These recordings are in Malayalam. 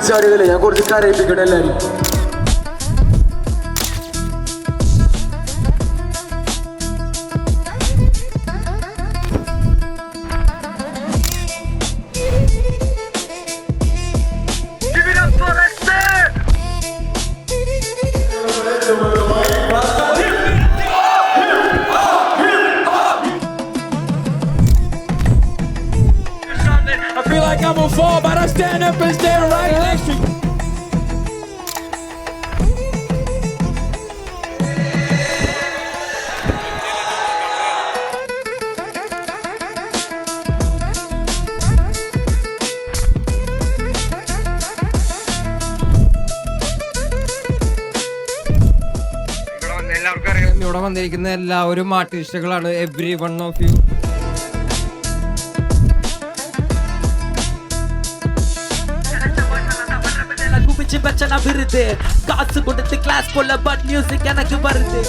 തുള്ളിച്ചാടിയതല്ലേ, ഞാൻ കുറച്ച് കരയിപ്പിക്കട്ടെ എല്ലാവരും. I feel like I'm a fall, but I stand up and stand right next to you. ഇവിടെ വന്നിരിക്കുന്ന എല്ലാവരും ആർട്ടിസ്റ്റുകളാണ്. Every one of you. பச்சனா விருது காசு கொடுத்து கிளாஸ் போல பட் மியூசிக் எனக்கு வருது.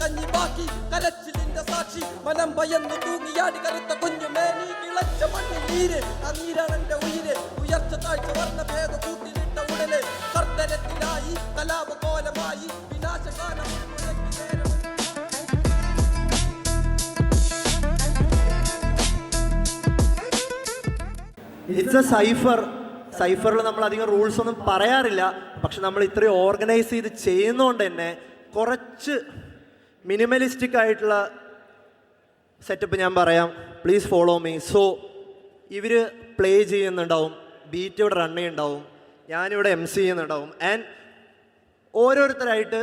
கஞ்சி பாக்கி கரச்சிலிந்த சாட்சி மனம் பயந்து தூங்கியாடி கருத்த கொஞ்சம் மேனி கிளச்ச மண்ணு நீரு நீரானந்த உயிര് ഉയർച്ച താഴ്ച വർണ്ണ ഭേദ കൂട്ടിലിട്ട ഉടലെ കർത്തനത്തിനായി കലാപ കോലമായി വിനാശകാലം ഇറ്റ്സ് എ സൈഫർ. സൈഫറിൽ നമ്മൾ അധികം റൂൾസ് ഒന്നും പറയാറില്ല, പക്ഷെ നമ്മൾ ഇത്രയും ഓർഗനൈസ് ചെയ്ത് ചെയ്യുന്നതുകൊണ്ട് തന്നെ കുറച്ച് മിനിമലിസ്റ്റിക് ആയിട്ടുള്ള സെറ്റപ്പ് ഞാൻ പറയാം. Please follow me. സോ ഇവർ പ്ലേ ചെയ്യുന്നുണ്ടാവും, ബീറ്റ് ഇവിടെ റൺ ചെയ്യുന്നുണ്ടാവും, ഞാനിവിടെ MC ചെയ്യുന്നുണ്ടാവും, ആൻഡ് ഓരോരുത്തരായിട്ട്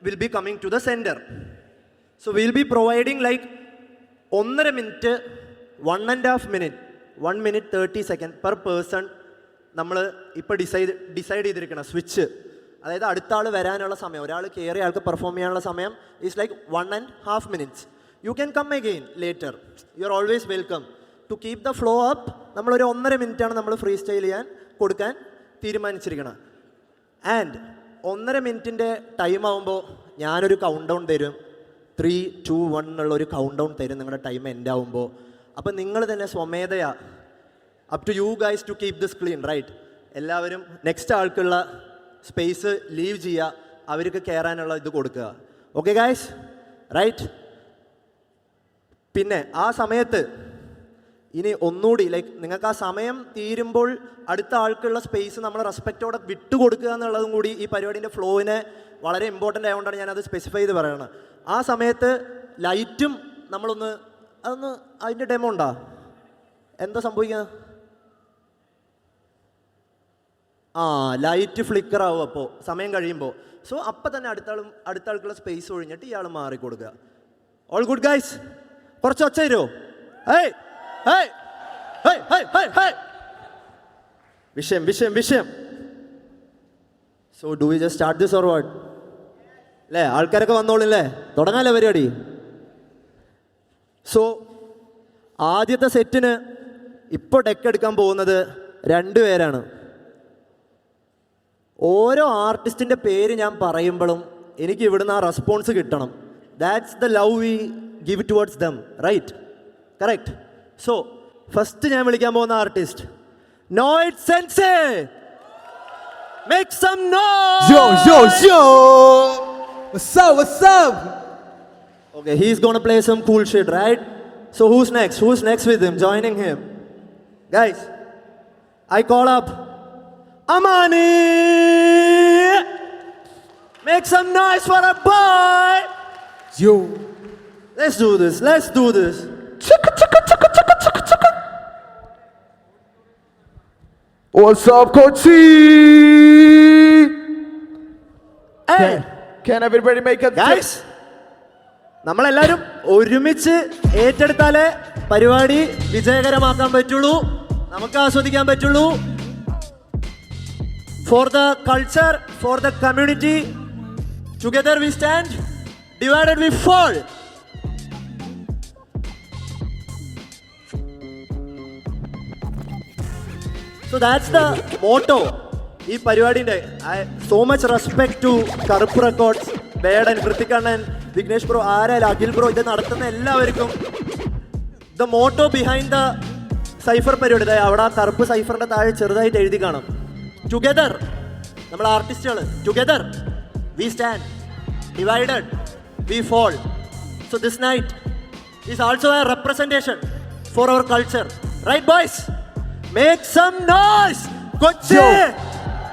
will be coming to the centre. So will be providing like 1.5 minute 1.5 minute 1 minute 30 seconds per person. നമ്മൾ ഇപ്പോൾ ഡിസൈഡ് ചെയ്തിരിക്കണം സ്വിച്ച്, അതായത് അടുത്ത ആൾ വരാനുള്ള സമയം, ഒരാൾ കയറിയ ആൾക്ക് പെർഫോം ചെയ്യാനുള്ള സമയം is like 1.5 minutes. You can come again later, you are always welcome. To keep the flow up നമ്മളൊരു 1.5 മിനിറ്റാണ് നമ്മൾ ഫ്രീ സ്റ്റൈൽ ചെയ്യാൻ കൊടുക്കാൻ തീരുമാനിച്ചിരിക്കണം. ആൻഡ് 1.5 മിനിറ്റിൻ്റെ ടൈം ആകുമ്പോൾ ഞാനൊരു കൗണ്ട് ഡൗൺ തരും. 3, 2, 1 എന്നുള്ളൊരു കൗണ്ട് ഡൗൺ തരും നിങ്ങളുടെ ടൈം എൻഡ് ആകുമ്പോൾ. അപ്പം നിങ്ങൾ തന്നെ സ്വമേധയാ up to you guys to keep this clean, right? എല്ലാവരും നെക്സ്റ്റ് ആൾക്കുള്ള സ്പേസ് ലീവ് ചെയ്യുക, അവർക്ക് കയറാനുള്ള ഇത് കൊടുക്കുക. Okay guys, right? പിന്നെ ആ സമയത്ത് ഇനി ഒന്നുകൂടി ലൈക്ക് നിങ്ങൾക്ക് ആ സമയം തീരുമ്പോൾ അടുത്ത ആൾക്കുള്ള സ്പേസ് നമ്മൾ റെസ്പെക്റ്റോടെ വിട്ടുകൊടുക്കുക എന്നുള്ളതും കൂടി ഈ പരിപാടിൻ്റെ ഫ്ലോവിനെ വളരെ ഇമ്പോർട്ടൻ്റ് ആയതുകൊണ്ടാണ് ഞാനത് സ്പെസിഫൈ ചെയ്ത് പറയുന്നത്. ആ സമയത്ത് ലൈറ്റും അതൊന്ന് അതിൻ്റെ ഡെമോ ഉണ്ടോ? എന്താ സംഭവിക്കുക? ലൈറ്റ് ഫ്ലിക്കർ ആവും അപ്പോൾ സമയം കഴിയുമ്പോൾ. സോ അപ്പം തന്നെ അടുത്ത ആൾക്കുള്ള സ്പേസ് ഒഴിഞ്ഞിട്ട് ഇയാൾ മാറിക്കൊടുക്കുക. All good guys? കുറച്ച് ഒച്ച തരുമോ? വിഷയം. So do we just start this or what? അല്ലേ, ആൾക്കാരൊക്കെ വന്നോളില്ലേ, തുടങ്ങാല്ലേ പരിപാടി? സോ ആദ്യത്തെ സെറ്റിന് ഇപ്പോൾ ഡെക്ക് എടുക്കാൻ പോകുന്നത് 2 പേരാണ്. ഓരോ ആർട്ടിസ്റ്റിൻ്റെ പേര് ഞാൻ പറയുമ്പോഴും എനിക്ക് ഇവിടുന്ന് ആ റെസ്പോൺസ് കിട്ടണം. That's the love we give towards them, right? Correct. So first ഞാൻ വിളിക്കാൻ പോകുന്ന artist Noid Sensei. Make some noise. Yo. What's up? Okay, he's gonna play some cool shit, right? So who's next with him, joining him? Guys, I call up Amani. Make some noise for a boy. Yo. Let's do this. What's up, Kochi? Hey, Can everybody make a guys, നമ്മളെല്ലാവരും ഒരുമിച്ച് ഏറ്റെടുത്താലേ പരിപാടി വിജയകരമാക്കാൻ പറ്റുള്ളൂ, നമുക്ക് ആസ്വദിക്കാൻ പറ്റുള്ളൂ. For the culture, for the community, together we stand, divided we fall. So that's the motto ഈ പരിപാടിൻ്റെ. So much respect to Karuppu records, ബേഡൻ, കൃത്തികണ്ണൻ, വിഘ്നേഷ് ബ്രോ, ആരായാലും അഖിൽ ബ്രോ, ഇത് നടത്തുന്ന എല്ലാവർക്കും the motto behind the cypher പരിപാടി, അവിടെ ആ കറുപ്പ് സൈഫറിന്റെ താഴെ ചെറുതായിട്ട് എഴുതി കാണാം. ടുഗദർ, നമ്മൾ ആർട്ടിസ്റ്റുകൾ together we stand, divided we fall. So this night is also a representation for our culture, right boys? Make some noise Kochi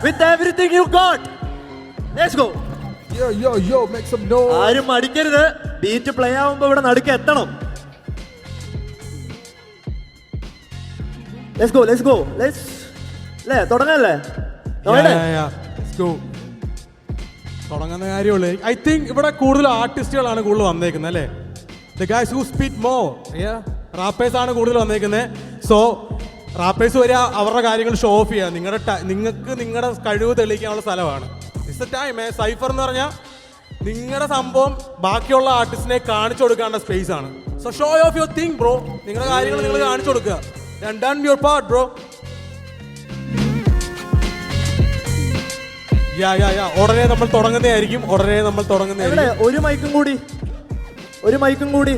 with everything you got. Let's go. Yo, make some noise. ആരും മടിക്കരുത്, ബീറ്റ് പ്ലേ ആവുമ്പോ ഇവിടെ നടുക്ക് എത്തണം. Let's go. അല്ലേ, തുടങ്ങല്ലേ? തുടങ്ങുന്ന കാര്യമുള്ളൂ. ഐ തിങ്ക് ഇവിടെ കൂടുതൽ ആർട്ടിസ്റ്റുകളാണ് കൂടുതൽ വന്നേക്കുന്നത് അല്ലേ? The guys who speak more, wrappers ആണ് കൂടുതൽ വന്നേക്കുന്നത്. സോ റാപ്പേഴ്സ് വരിക, അവരുടെ കാര്യങ്ങൾ ഷോ ഓഫ് ചെയ്യുക. നിങ്ങൾക്ക് നിങ്ങളുടെ കഴിവ് തെളിയിക്കാനുള്ള സ്ഥലമാണ്. It's A time. സൈഫർ എന്ന് പറഞ്ഞാൽ നിങ്ങളുടെ സംഭവം ബാക്കിയുള്ള ആർട്ടിസ്റ്റിനെ കാണിച്ചു കൊടുക്കാനുള്ള സ്പേസ് ആണ്. So show off your thing bro. നിങ്ങളുടെ കാര്യങ്ങൾ നിങ്ങൾ കാണിച്ചു കൊടുക്കുക. Done your part bro. ഉടനെ നമ്മൾ തുടങ്ങുന്നതായിരിക്കും. ഒരു മൈക്കും കൂടി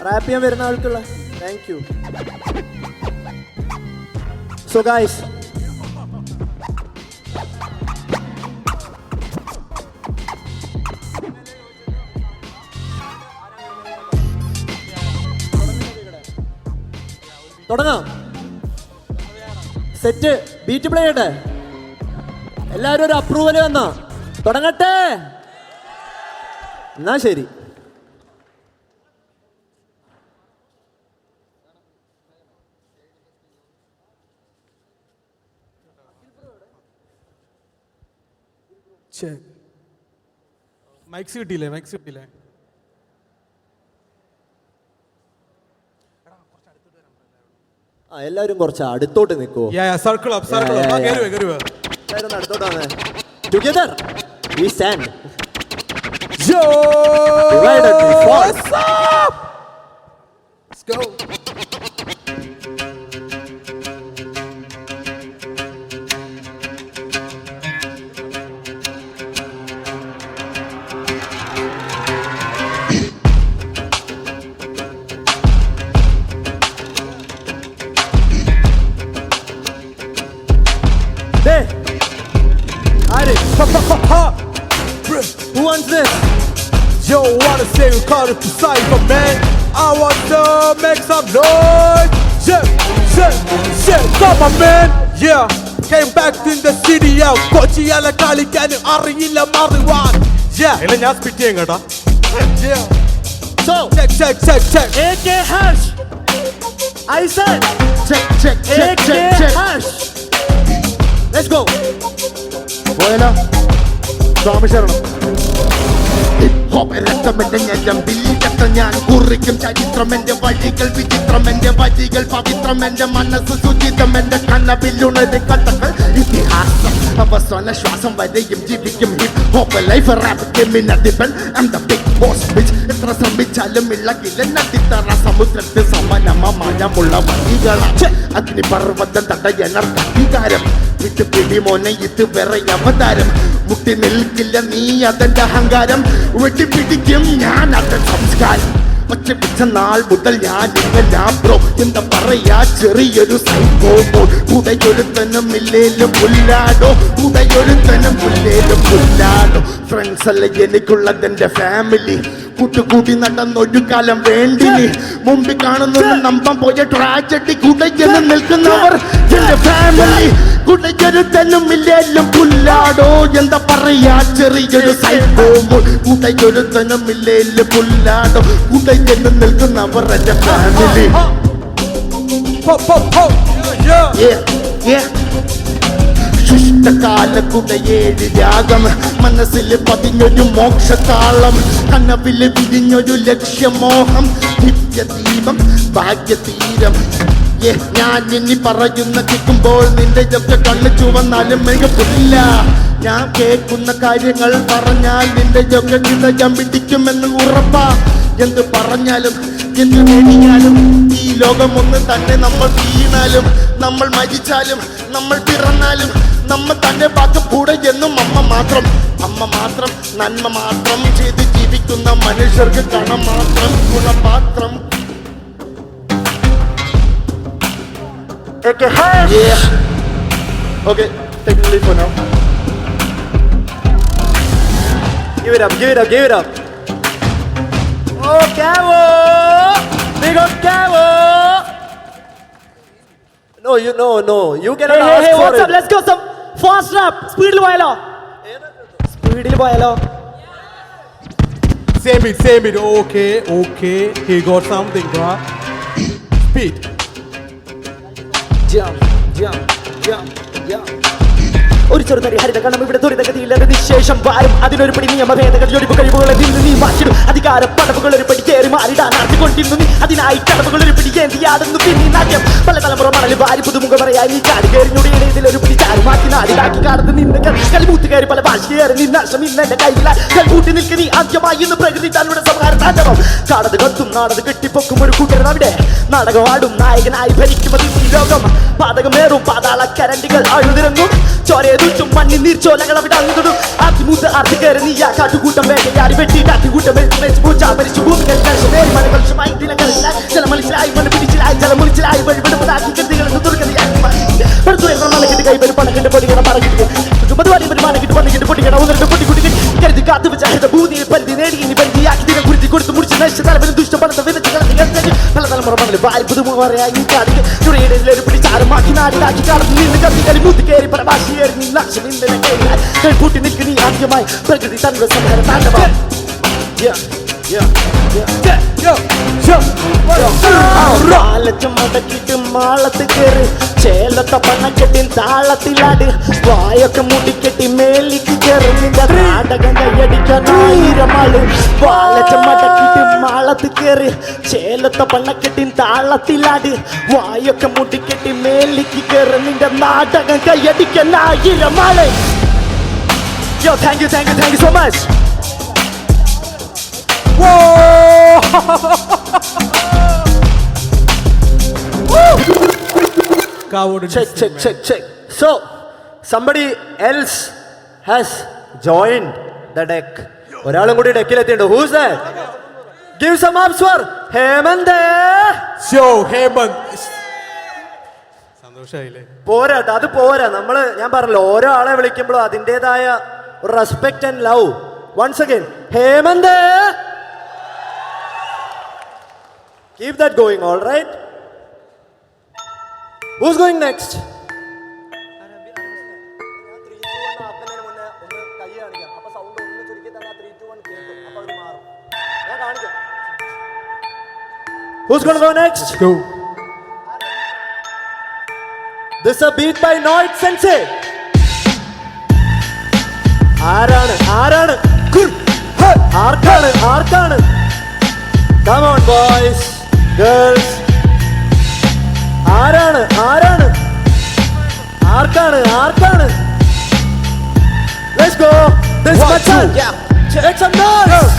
റാപ്പ് ചെയ്യാൻ വരുന്ന ആൾക്കുള്ള. Thank you. സോ ഗൈസ്, തുടങ്ങാം. സെറ്റ്, ബീറ്റ് പ്ലേ ചെയ്യട്ടെ. എല്ലാവരും ഒരു അപ്രൂവൽ വന്നാ തുടങ്ങട്ടെ. എന്നാ ശരി. മൈക്സ് കിട്ടിയില്ലേ? എല്ലാവരും കുറച്ച് അടുത്തോട്ട് നിൽക്കുവോ? Circle up. എല്ലാവരും അടുത്തോട്ടാണ്. Together we stand. Yo, Divided we fall. what's up? Let's go. Hey, Ari, who wants this? Yo, wanna say we call it the Cypher, man. I want to make some noise. Come on, man. Yeah, came back in the city, yeah. Kochi ala kalikanu ariyilla mariwan. Yeah, ഞാൻ സ്പിറ്റ് ചെയ്യാം കേട്ടോ. yeah. So, Check. AK hash. I said, check. AK hash. Let's go. പോയല്ലോ സ്വാമി ശരണം. രക്തമെന്റെ ഞരമ്പിൽ രക്തം ഞാൻ കുറിക്കും ചരിത്രം എന്റെ വഴികൾ വിചിത്രം എന്റെ വഴികൾ പവിത്രം എന്റെ മനസ്സ് സുചിതം എന്റെ കണ്ണവില്ലുണത് കഥകൾ ഇതിഹാസം അവസാന ശ്വാസം വരെയും ജീവിക്കും ഹിപ് ഹോപ്പ് ലൈഫ് റാപ്പ് ഗെയിമിനധിപൻ I am the big boss bitch. എത്ര ശ്രമിച്ചാലും ഇളകില്ല നദിത്തറ സമുദ്രത്തിൽ സമനമയമുള്ള വഴികളാണ് അഗ്നിപർവ്വതം തടയനർക്ക് അധികാരം വിട്ടുപിടി മോനെ ഇത് വേറെ അവതാരം മുട്ടി നിൽക്കില്ല നീ അതെന്റെ അഹങ്കാരം വെട്ടിപ്പിടിക്കും ഞാൻ അതെ സംസ്കാരം ഒച്ച പിച്ച നാൾ മുതൽ ഞാൻ ഇവനാ ബ്രോ എന്താ പറയാ ചെറിയൊരു സൈക്കോ ഉടയൊരുത്തനും ഇല്ലേലും പുല്ലാടോ ഫ്രണ്ട്സ് അല്ല എനിക്കുള്ളതെന്റെ ഫാമിലി കൂട്ടുകൂടി നടന്നൊരു കാലം വേണ്ടിനി മുമ്പിൽ കാണുന്നത് നമ്പം പോയ ട്രാജഡി കുടയെന്ന് നിൽക്കുന്നവർ എന്റെ ഫാമിലി കുടയൊരുത്തനും ഇല്ലേലും പുല്ലാടോ എന്താ പറയാ ചെറിയൊരു സൈക്കോ കുടയൊരുത്തനും ഇല്ലേലും പുല്ലാടോ കുടയെന്ന് നിൽക്കുന്നവർ എന്റെ ഫാമിലി. ശിഷ്ടകാലക്കുടയേഴ് രാഗം മനസ്സിൽ പതിഞ്ഞൊരു മോക്ഷതാളം കനവില് വിരിഞ്ഞൊരു ലക്ഷ്യമോഹം നിത്യദീപം ഭാഗ്യതീരം. ഞാൻ ഇനി പറയുന്ന കേൾക്കുമ്പോൾ നിന്റെ ഒക്കെ കണ്ണ് ചുവന്നാലും മികപ്പില്ല. ഞാൻ കേൾക്കുന്ന കാര്യങ്ങൾ പറഞ്ഞാൽ നിന്റെ ഒക്കെ ഹൃദയം പിടിക്കുമെന്ന് ഉറപ്പാ. എന്ത് പറഞ്ഞാലും എന്ത് നേടിയാലും ഈ ലോകം ഒന്ന് തന്നെ നമ്മൾ വീണാലും നമ്മൾ മരിച്ചാലും നമ്മൾ പിറന്നാലും നമ്മ തന്നെ ബാക്കി കൂടെ എന്നും അമ്മ മാത്രം നന്മ മാത്രം ചെയ്ത് ജീവിക്കുന്ന മനുഷ്യർക്ക് കണം മാത്രം ഗുണപാത്രം. Okay, technically for now. Give it up. Oh, Cavo! Big up Cavo! No. You cannot ask Hey, for what's it. up? Let's go some fast rap. Speed പോയാലോ? Same beat. Okay. He got something, bro. Speed. Jump. ഒരു ചെറുതടി ഹരിത കണം ഇവിടെ ത്വരിതഗതിയില്ലാതെ നിശേഷം വാരും അതിനൊരു പടി നിയമഭേദഗതി ഒഴിവ് കഴിവുകളെ നിന്ന് നീ മാറ്റിടും അധികാര പടവുകൾ ഒരു പടി കയറി മാറിടാൻ നടത്തിക്കൊണ്ടിരുന്നു നീ അതിനായി കടവുകൾ ഒരു പിടി ഏന്തിയാടുന്നു പിന്നെ നാട്യം പല തലമുറ മണലിൽ വാരി പുതുമുഖ പറയായി നീ ചാടി കയറിഞ്ഞുടെ ഇതിലൊരു പിടി ചാരി മാറ്റി നാടിലാക്കി കാടന്ന് നിന്ന് കളിമൂത്ത് കയറി പല ഭാഷ കയറി നിന്നാശം ഇന്ന് എന്റെ കയ്യിലായി കൽകൂട്ടി നിൽക്ക് നീ ആദ്യമായി ഇന്ന് പ്രകൃതി തങ്ങളുടെ സംഹാര താണ്ഡവം കാടത് കത്തും നാടത് കെട്ടിപ്പൊക്കും ഒരു കൂട്ടരും അവിടെ നാടകമാടും നായകനായി ഭരിക്കുമതി ഈ ലോകം പാതകമേറും പാതാള കരണ്ടികൾ അഴുതിറങ്ങും ചോരയെ തുറ്റും മണ്ണി നീർച്ചോലകൾ അവിടെ അങ്ങിടും ആദ്യമൂത്ത് ആർത്തി കയറി നീ ആ കാട്ടുകൂട്ടം വേട്ടയാടി വെട്ടി കാട്ടുകൂട്ടം വെച്ച് പൂച്ച മരിച്ചു ഭൂമികൾ കർഷകർ മലകർഷമായി ദിനങ്ങളിലായി ജലമലിച്ചിലായി മണ്ണ് പിടിച്ചിലായി ജലമൊളിച്ചിലായി വഴിപെടുപ്പതാക്കി കൃതികളെന്ന് തുറക്കുന്നതായി പടുത്തുയർന്ന മലക്കിട്ട് കൈവരും പണക്കിട്ട് പൊടികട പറക്കിട്ട് മധുവാടി മണിക്കിട്ട് പണിക്കിട്ട് പൊടികട ഒന്നിട്ട് പൊട്ടിക്കുട്ടികൾ കരുതി കാത്തു വെച്ച ഭൂമിയിൽ പരിധി നേടി ഇനി പരിധിയാക്കി ദിനം കുരുത്തി കൊടുത്ത് മുടിച്ച് നശിച്ച തലവനും ദുഷ്ടപണത്തെ വിതച്ച് കളഞ്ഞ് പല തലമുറ മണല് വാരി പുതുമുഖ പറയായി കാടിക്ക് ചുരയുടെ ഒരു പിടി ചാരമാക്കി നാടിലാക്കി കാടത്ത് നിന്ന് കത്തി കളിമൂത്ത് കയറി പല ഭാഷ കയറി നീ ലക്ഷ്യം ഇന്നലെ കൈകൂട്ടി നിൽക്ക് നീ ആദ്യമായി പ്രകൃതി തങ്ങളുടെ സംഹാര താണ്ഡവം. മടക്കിട്ട് മാളത്ത് കയറി ചേലത്തെ പണക്കെട്ടിൻ താളത്തിലാട് വായൊക്കെ മുടിക്കെട്ടി മേലിക്ക് കയറി നിന്റെ നാടകം കൈയടിക്കാൻ 1000 ആള് വാലച്ച മടക്കിട്ട് മാളത്ത് കയറി ചേലത്തെ പണക്കെട്ടിൻ താളത്തിലാട് വായൊക്കെ മുടിക്കെട്ടി മേലിക്ക് കയറി നിന്റെ നാടകം കൈയടിക്കാൻ 1000 ആള്. Yo, thank you so much. Check. So, somebody else has joined the deck. ഒരാളും കൂടി ഡെക്കിലെത്തിയുണ്ട്. Who's that? Give some ups for Hemant. സന്തോഷായില്ലേ? പോരാട്ടോ, അത് പോരാ. ഞാൻ പറഞ്ഞല്ലോ, ഓരോ ആളെ വിളിക്കുമ്പോഴും അതിൻ്റെതായ ഒരു respect and love. Once again, Hemant. Keep that going, all right? Who's going next? Who's going to go next? Go. This is a beat by Noid Sensei. ആരാണ്? ആർക്കാണ്? Come on, boys, girls. ആരാണ്? ആർക്കാണ്? Let's go. This is Machan. Make some noise.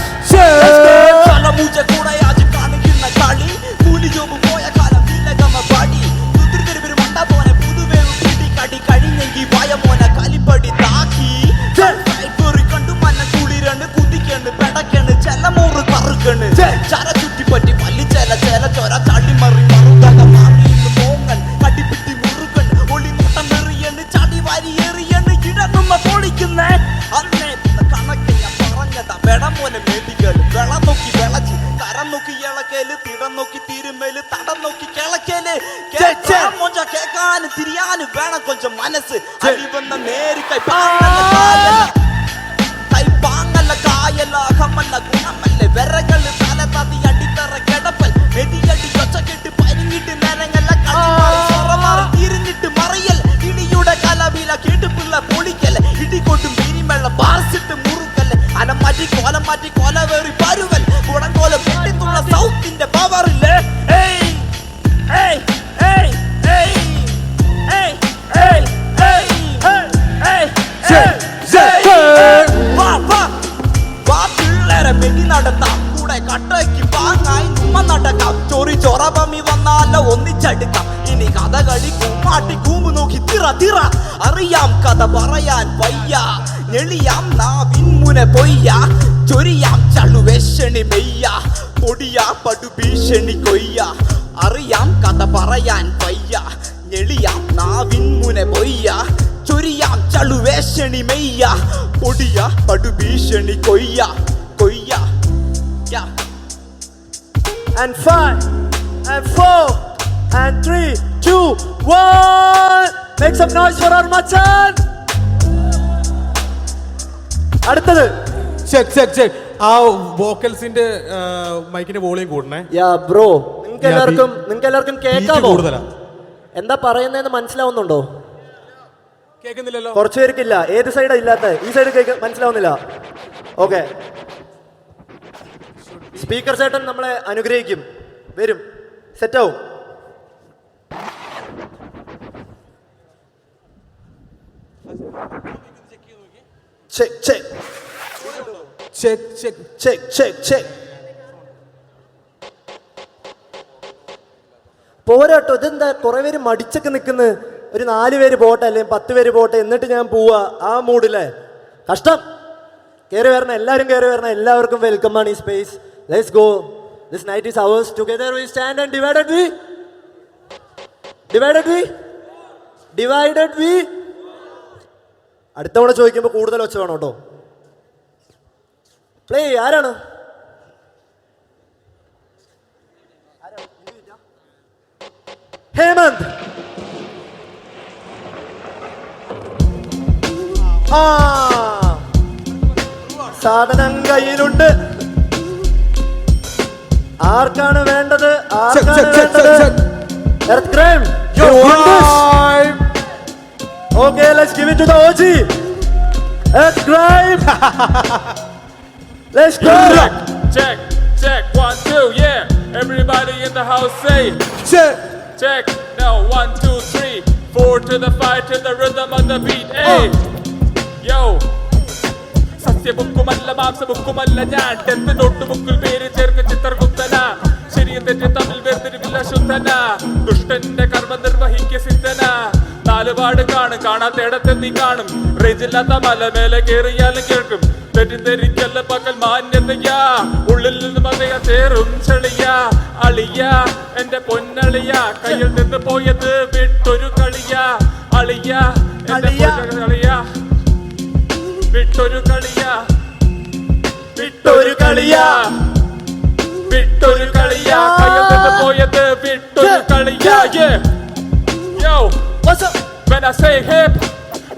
Let's go. ചലമുജ കൂടയാജ് കാണിക്കുന്ന കളി കൂലി ജോബ് പോയ കാലം നിലകമ പാടി കുതിർക്കൊരു മണ്ട പോലെ പുതുവേവ് പിടി കടി കഴിഞ്ഞെങ്കിൽ വായ മോന കലിപ്പടി താക്കി കണ്ടു മന്ന കുളിരണ് കുതിക്കണ് പെടക്കണ് ചെലമൂറ് കറുക്കണ് ചര ചുറ്റിപ്പറ്റി പല്ലി ചേല ചോര ചാടി മറുതക മാറിയെന്ന് മോങ്ങൻ കടിപ്പിട്ടി മുറുകൺ ഒളി മുട്ട മെറിയണ് ചാടി വാരി എറിയണ് ഇടന്നുമ്മ പൊളിക്കുന്നേ അന്നേ കണക്ക് ഞാൻ പറഞ്ഞതാ വെടം പോലെ മേടികൾ വെള്ളം നോക്കി വിളച്ച് തരം നോക്കി ഇളക്കല് തിടം നോക്കി തിരുമേല് തടം നോക്കി കിളക്കല് മൊഞ്ച കേൾക്കാനും തിരിയാനും വേണം കൊഞ്ചം മനസ്സ് അടിവന്ന നേരി കൈപ്പാങ്ങല്ല കായല്ല അഹമല്ല ഗുണമല്ല വിറകള് തല തതി അടിത്തറ കിടപ്പൽ വെടിയടി ഒച്ച കെട്ട് പരിങ്ങിട്ട് നേരങ്ങല്ല കളി തിരിഞ്ഞിട്ട് മറിയൽ ഇടിയുടെ കലവില കേട്ടുപിള്ള പൊളിക്കല് ഇടികൊട്ടും പിരിമെള്ള ബാർസിട്ട് മുറുക്കല് അനം മാറ്റി കൊല വേറി പരുവൽ കുടങ്കോലം പെട്ടിന്നുള്ള സൗത്തിന്റെ പവറില്ലേ ചാങ്ങായി നമ്മ നടക്കാം ചൊറി ചൊറപമി വന്നാലോ ഒന്നിച്ചെടുക്കാം ഇനി കഥകളി കൂമാട്ടി കൂമ്പ് നോക്കി തിറ തിറ അറിയാം കഥ പറയാൻ വയ്യ ഞെളിയാം നാവിൻമുന പൊയ്യ ചൊരിയാം ചളുവേഷണി മെയ്യ പൊടിയ പടുഭീഷണി കൊയ്യ അറിയാം കഥ പറയാൻ വയ്യ ഞെളിയാം നാവിൻമുന Poyya ചൊരിയാം ചളുവേഷണി മെയ്യ പൊടിയ പടുഭീഷണി കൊയ്യ കൊയ്യ. And 5 and 4 and 3 2 1 make some noise for our machan. അടുത്തത് ചെക്ക് ചെക്ക് ചെക്ക് ആ വോക്കൽസിന്റെ മൈക്കിന്റെ വോളിയം കൂടണേ. യാ ബ്രോ നിങ്ങൾക്ക് എല്ലാവർക്കും കേൾക്കാമോ? കൂടുതലാ. എന്താ പറയുന്നതെന്ന് മനസ്സിലാവുന്നുണ്ടോ? കേൾക്കുന്നില്ലല്ലോ. കുറച്ചു പേർക്കില്ല. ഏത് സൈഡാ ഇല്ലാത്ത? ഈ സൈഡ് മനസ്സിലാവുന്നില്ല. ഓക്കെ, സ്പീക്കർ ചേട്ടൻ നമ്മളെ അനുഗ്രഹിക്കും, വരും, സെറ്റാവും. Check check check check check check check. പോരാട്ടോ, ഇതെന്താ കുറെ പേര് മടിച്ചൊക്കെ നിൽക്കുന്നത്? ഒരു 4 പേര് പോട്ടെ, അല്ലെങ്കിൽ 10 പേര് പോട്ടെ, എന്നിട്ട് ഞാൻ പോവാ ആ മൂഡില്ലേ? കഷ്ടം. കയറി വരണം, എല്ലാവരും കയറി വരണം. എല്ലാവർക്കും വെൽക്കം ആണ് ഈ space. Let's go. This night is hours. Together we stand and divided V. അടുത്ത തവണ ചോദിക്കുമ്പോൾ കൂടുതൽ ഒച്ച വേണം കേട്ടോ. പ്ലേ ആരാണ്? ഹേമന്ത്. ആ സാധനം കയ്യിലുണ്ട്. ആർക്കാണ് വേണ്ടത്? Earthgram, you want this? Okay, let's give it to the OG. Earthgram. Let's go. Check, 1, 2, yeah. Everybody in the house say check. Now 1, 2, 3, 4 to the 5 to the rhythm of the beat. Hey, yo. സസ്യബുക്കുമല്ല മാംസബുക്കുമല്ല ഞാൻ. 10th നോട്ടുബുക്കിൽ പേര് ചേർക്ക് ചിത്രഗുപ്തന. ശരിയും തെറ്റും തമ്മിൽ വേർതിരിവില്ല ശുദ്ധന. ദുഷ്ടന്റെ കർമ്മം നിർവഹിക്ക സിദ്ധന. 4 പാട് കാണും, കാണാത്തേടത്തെ നീ കാണും. റേഞ്ചില്ലാത്ത മല മേലെ കേറിയാലും കേൾക്കും. തെറ്റിദ്ധരിക്കല്ല പകൽ മാന്യതയാ. ഉള്ളിൽ നിന്നും അതയ ചേറും ചെളിയാ. അളിയ എന്റെ പൊന്നളിയ, കയ്യിൽ നിന്ന് പോയത് വിട്ടൊരു കളിയാ. അളിയ എന്റെ കളിയ, വിട്ടൊരു കളിയാ. വിട്ടൊരു കളിയാ, വിട്ടൊരു കളിയാ. കയ്യിൽ നിന്ന് പോയത് വിട്ടൊരു കളിയാ. Yo, What's up? when I say hip,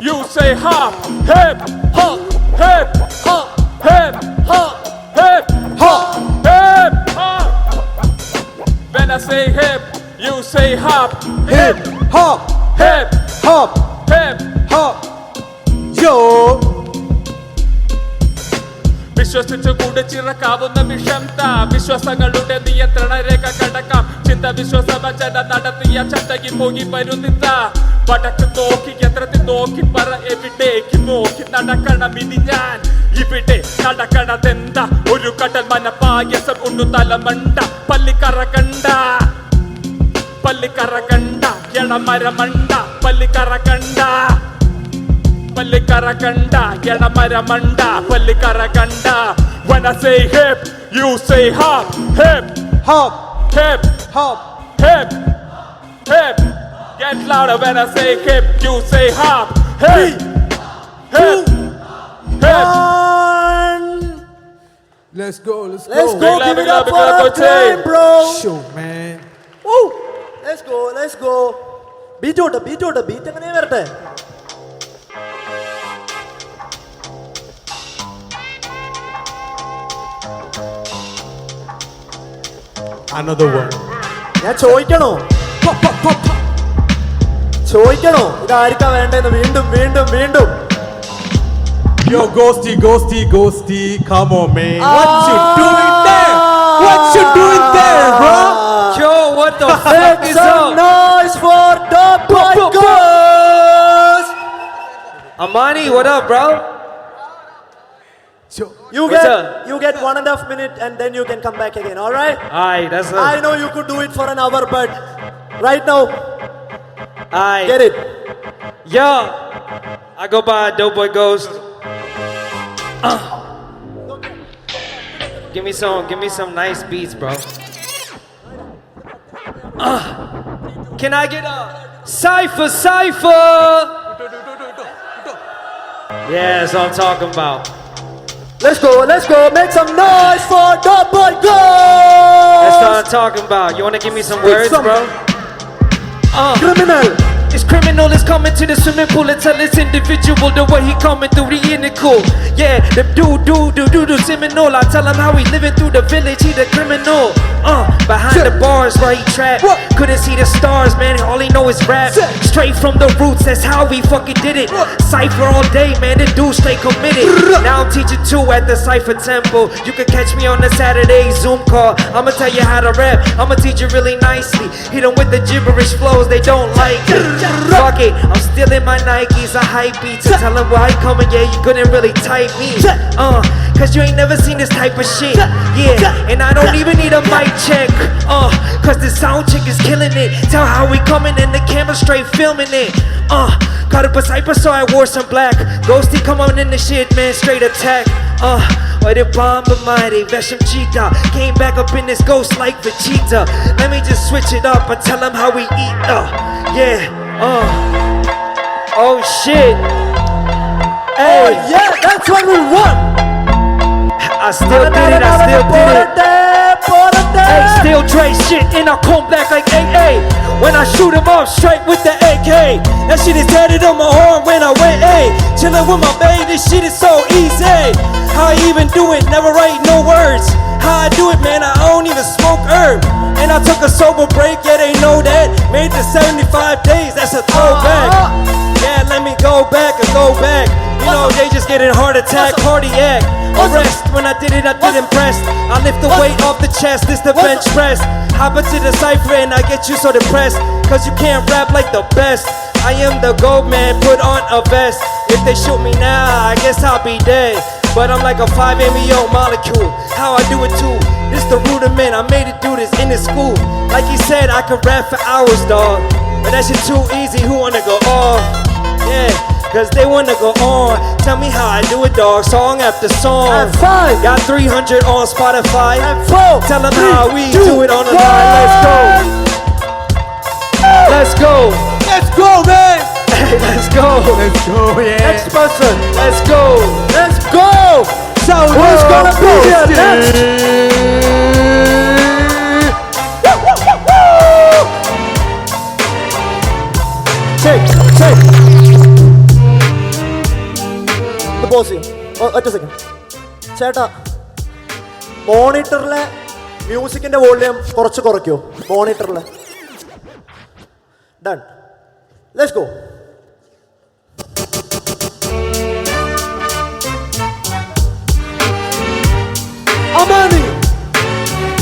you say hop. Hip, hop, hip, hop, hip, hop, hip, hop, hip, hop. When I say hip, you say hop. hip hop Hip, hop hip. hop. Yo. വിശ്വസിച്ചു കൂടെ ചിറക്കാവുന്ന വിഷം താ. വിശ്വാസങ്ങളുടെ നിയന്ത്രണ രേഖ കടക്കാം. ചിന്ത വിശ്വാസവചന നടത്തിയ ചട്ടകി പോയി വരുന്നിത്ത. വടക്ക് നോക്കി യന്ത്രത്തിൽ നോക്കി പറ എവിടേക്ക് നോക്കി നടക്കണം ഇനി ഞാൻ. ഇവിടെ നടക്കണതെന്താ? ഒരു കടൽ മനപായസം ഉണ്ടു തലമണ്ട. പല്ലിക്കറകണ്ട പല്ലിക്കറകണ്ട എളമരമണ്ട. പല്ലിക്കറകണ്ട പല്ലിക്കറകണ്ട എളമരമണ്ട. പല്ലിക്കറകണ്ട. When I say hip, you say hop. Hip, Hop hip, hop. hip, hip. Get louder when I say hip, you say hop. Hip, hip, hip. Let's go. Let's Big go. love, Give big it love, up big for love, our Coach. team, bro. Show man. Woo. Let's go. Let's go. Beat out. Beat എങ്ങനെ വരട്ടെ? Another one. ഞാൻ ചോദിക്കണോ? ഇതായിരിക്കാ വേണ്ടെന്ന്? വീണ്ടും Yo, Ghosty, come on, man. What you doing there? Bro? Yo, what the fuck is Some up? noise for Top Boy Ghost. Amani, what up, bro? Yo, You What's get up? you get 1.5 minutes and then you can come back again. All right? Alright, that's I it. know you could do it for an hour, but right now, Alright. get it. Yo, I go by Doughboy Ghost. Give me some nice beats, bro. Can I get a cypher? Yeah, that's what I'm talking about. Let's go, make some noise for Doughboy That's what Ghost! I'm talking about. You wanna give me some words, some- bro? Criminal! This criminal is coming to the swimming pool and tell this individual the way he coming through the inner cool. Yeah, the do Seminole. I tell him how he living through the village, he the criminal. Behind the bars where he trapped. Couldn't see the stars, man, all he know is rap. Straight from the roots, that's how we fucking did it. Cypher all day, man, the dude straight committed. Now I'm teaching too at the Cypher Temple. You can catch me on the Saturday Zoom call. I'ma tell you how to rap, I'ma teach you really nicely. Hit them with the gibberish flows, they don't like it. Fuck it, I'm still in my Nikes, a hype beat. To tell them where I coming, yeah, you couldn't really type me. Cause you ain't never seen this type of shit. Yeah, and I don't even need a mic check. Cause the sound check is killing it. Tell how we coming and the camera straight filming it. Got up a cypher, so I wore some black. Ghosty come on in the shit, man, straight attack. The bomba mighty, Vesham Cheetah. Came back up in this ghost like Vegeta. Let me just switch it up and tell them how we eat. Oh shit. Hey, Yeah, that's what we want! I still did it. Hey, still Dre shit and I come back like AA. When I shoot him up straight with the AK. That shit is tatted on my arm when I went A. Chillin' with my baby, this shit is so easy. How I even do it, never write no words. How I do it, man, I don't even smoke herb. And I took a sober break, yeah, they know that. Made the 75 days, that's a throwback. Yeah, let me go back and go back. You know, they just getting heart attack, cardiac arrest. When I did it, I did impressed. I lift the weight off the chest, this the bench press. Hop into the cypher and I get you so depressed. Cause you can't rap like the best. I am the gold man, put on a vest. If they shoot me now, I guess I'll be dead. But I'm like a 5-MEO molecule. How I do it too, this the rudiment. I made it do this in the school. Like he said, I could rap for hours, dog. But that shit too easy, who wanna go off? Yeah, cause they wanna go on. Tell me how I do it, dog, song after song. And 5. Got 300 on Spotify. And 4. Tell them 3, how we 2, do it on the line. Let's go. Let's go, man. Hey, let's go. Let's go, yeah. Next person, Let's go. let's go! Sound Who's gonna be here next? Check. The boss here. ഒറ്റ സെക്കൻഡ് ചേട്ടാ, മോണിറ്ററിലെ മ്യൂസിക്കിന്റെ വോള്യൂം കുറച്ച് കുറയ്ക്കോ? മോണിറ്ററിലെ done. Let's go.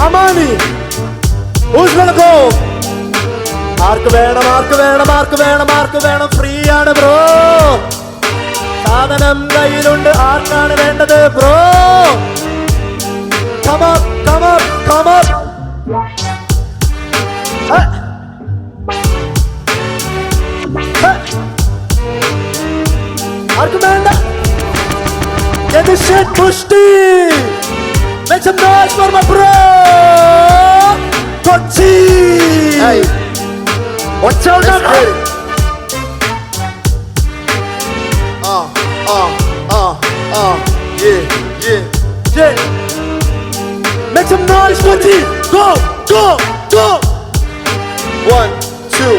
Amani, who's gonna go? ആർക്ക് വേണം? ഫ്രീ ആണ് ബ്രോ. സാധനം കയ്യിലുണ്ട്, ആർക്കാണ് വേണ്ടത് ബ്രോ? Come up. ആർക്കും വേണ്ട? Get this shit pushed. Make some noise for my bro, Kochi. Hey, watch out now. Yeah. Make some noise, Kochi. Go. 1, 2.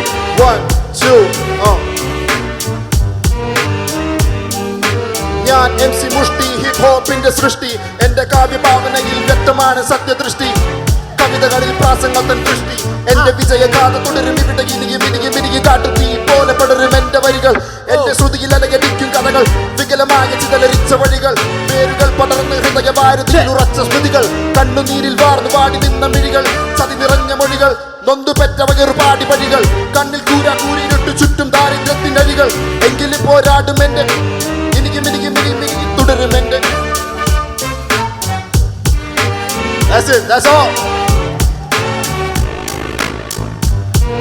ഞാൻ MC മുഷ്ടി, ഹിപ് ഹോപ്പിന്റെ സൃഷ്ടി. എന്റെ കാവ്യഭാവനയിൽ വ്യക്തമാണ് സത്യദൃഷ്ടി. കവിതകളിൽ പ്രാസംഗത്തൻ ദൃഷ്ടി. എന്റെ വിജയഗാഥ തുടരും ഇവിടെ മിനികി കാട്ടുതീ പോലെ പടരും എന്റെ വരികൾ. എന്റെ ശ്രുതിയിൽ അലയടിക്കും കഥകൾ, വികലമായ ചിതലരിച്ച വഴികൾ. പേരുകൾ പടർന്ന് ഹൃദയഭാരതിയിൽ ഉറച്ച സ്മൃതികൾ. കണ്ണുനീരിൽ വാർന്നു പാടി നിന്ന മിഴികൾ, ചതി നിറഞ്ഞ മൊഴികൾ, നൊന്തു പെറ്റ വകർപാടി വഴികൾ. കണ്ണിൽ കൂരിരുട്ടു ചുറ്റും ദാരിദ്ര്യത്തിനഴികൾ. എങ്കിലും പോരാടും എന്റെ മിനികി തുടരും എന്റെ That's it, that's all.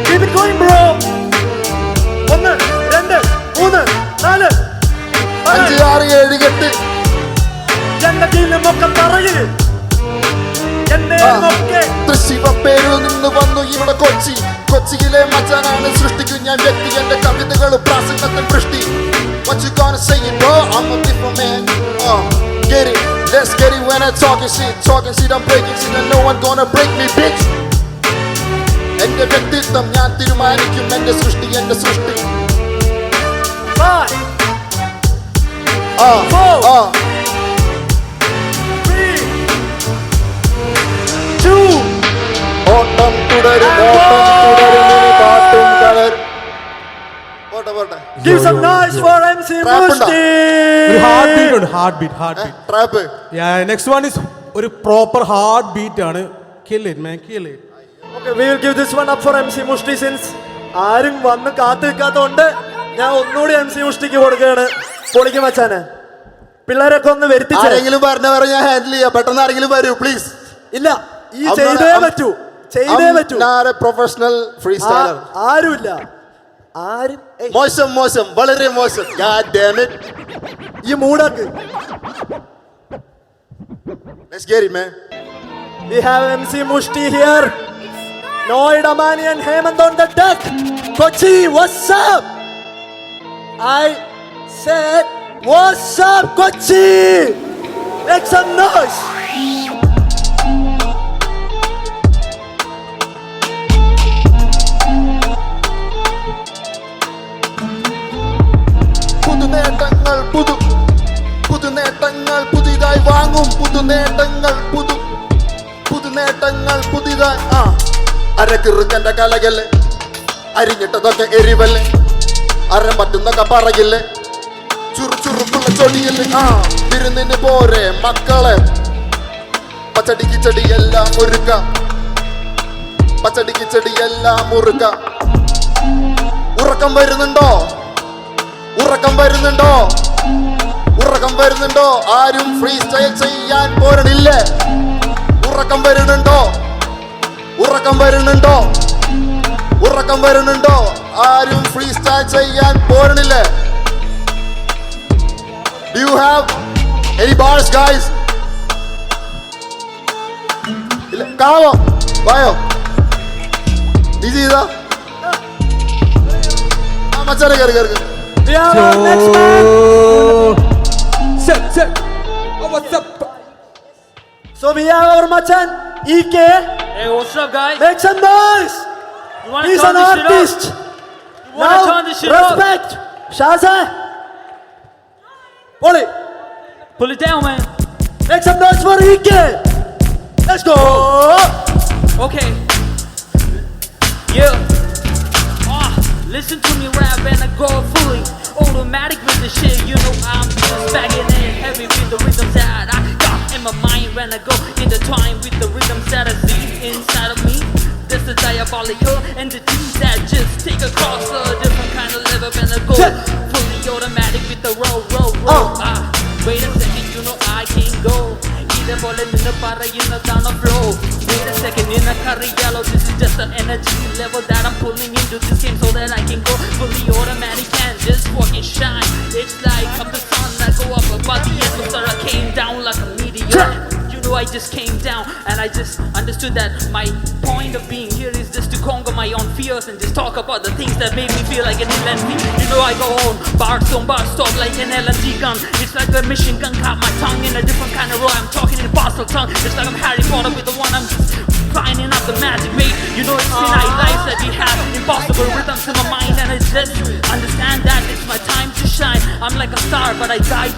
Keep it going, bro. 1 2 3 4 5 6 7 8 ജനതയിലുമൊക്കെ പറയ് എന്നേമൊക്കെ തൃശ്ശിവപ്പേരിൽ നിന്ന് വന്നു ഇവിടെ കൊച്ചിയിലെ മച്ചാനാണ് സൃഷ്ടിക്കും ഞാൻ വ്യക്തി എന്റെ കവിതകൾ പ്രാസംഗത്തിൽ വൃഷ്ടി. What you gonna say it, bro? I'm a different man. Get it, let's get it when I'm talking shit, I'm breaking shit and no one gonna break me, bitch. എന്റെ വ്യക്തിത്വം ഞാൻ തീരുമാനിക്കും, എന്റെ സൃഷ്ടി 5 4 3 2 ഓട്ടം തുടരും ഇനി പാട്ടും കളരും. പോട്ടെ Give some noise for MC Trap Musti. ഒരു ഹാർട്ട് ബീറ്റ് ഉണ്ട്, heart beat. Trap. Next one is ഒരു പ്രോപ്പർ ഹാർട്ട് ബീറ്റ് ആണ്. Kill it, man, kill it. Okay, we will give this one up for MC Musti since ആരും വന്ന് കാത്തു നിൽക്കാത്തതുകൊണ്ട് ഞാൻ ഒന്നുകൂടി MC മുഷ്ടിക്ക് കൊടുക്കുകയാണ്. പൊളിക്കും മച്ചാനെ, പിള്ളേരൊക്കെ ഒന്ന് വരുത്തിച്ച്. ആരെങ്കിലും പറഞ്ഞവരെ ഞാൻ ഹാൻഡിൽ ചെയ്യാം. പെട്ടെന്ന് ആരെങ്കിലും വരൂ പ്ലീസ്. ഇല്ല, ഈ ചെയ്തേ പറ്റൂ. Professional free styler. ആരുമില്ല, ആരും. മോശം വളരെ മോശം. God damn it. ഈ മൂടാക്ക്. Let's get it, man. We have MC Musti here. Noida Mani and Hemant on the deck. Kochi, what's up? I said, what's up, Kochi? Make some noise. പുതുനേട്ടങ്ങൾ പുതിയതായി വാങ്ങും. പുതുനേട്ടങ്ങൾ പുതിയതായി. അരക്കിറുക്കന്റെ കലകല്ലേ, അരിഞ്ഞിട്ടതൊക്കെ എരിവല്ലേ, അരം പറ്റുന്നൊക്കെ പറയില്ലേ, ചുറുചുറുക്കുള്ള ചൊടിയല്ലേ. വിരുന്നിന് പോരെ മക്കളെ, പച്ചടിക്ക് ചെടിയെല്ലാം മുറുക്ക, പച്ചടിക്ക് ചെടിയെല്ലാം മുറുക്ക. ഉറക്കം വരുന്നുണ്ടോ? ആരും ഫ്രീ സ്റ്റൈൽ ചെയ്യാൻ പോരണില്ലേ? ഉറക്കം വരുന്നുണ്ടോ? ആരും ഫ്രീ സ്റ്റൈൽ ചെയ്യാൻ പോരണില്ലേ? Do you have any bars, guys? ഇല്ല, കാണാമോ? വായോ, നീ ചെയ്താ മച്ചാനെ കയറി. We have our next man. Set. Oh, what's up? So we have our machan EK. Hey, what's up, guys? Make some noise. You wanna He's turn an this shit artist. up? You wanna turn this shit up? Respect. Shaza. Oli, Pull it down, man. make some noise for EK. Let's go. Okay. Yeah. Listen to me rap and I go fully automatic with the shit. You know I'm just bagging it heavy with the rhythms that I got in my mind when I go intertwine with the rhythms that I see inside of me. This is diabolical entities that just take across a different kind of level when I go fully automatic with the roll. Wait a second, you know I can't go. ഇതേപോലെ നിന്ന് പറയുന്നതാണ് flow. Wait a second, നിനക്കറിയാലോ this is just the energy level that I'm pulling into this game so that I can go fully automatic and just fucking shine. It's like I'm the sun that go up above the atmosphere. I came down like a meteor. You know I just came down and I just understood that my point of being here is just to conquer my own fears and just talk about the things that made me feel like an LND. You know I go on bars on bars stop like an LND gun. It's like a machine gun caught my tongue in a different kind of row. I'm talking in impossible tongue. It's like I'm Harry Potter with the one I'm just finding out the magic mate. You know it's finite life that we have impossible rhythms in my mind and I just understand that it's my time to shine. I'm like a star but I die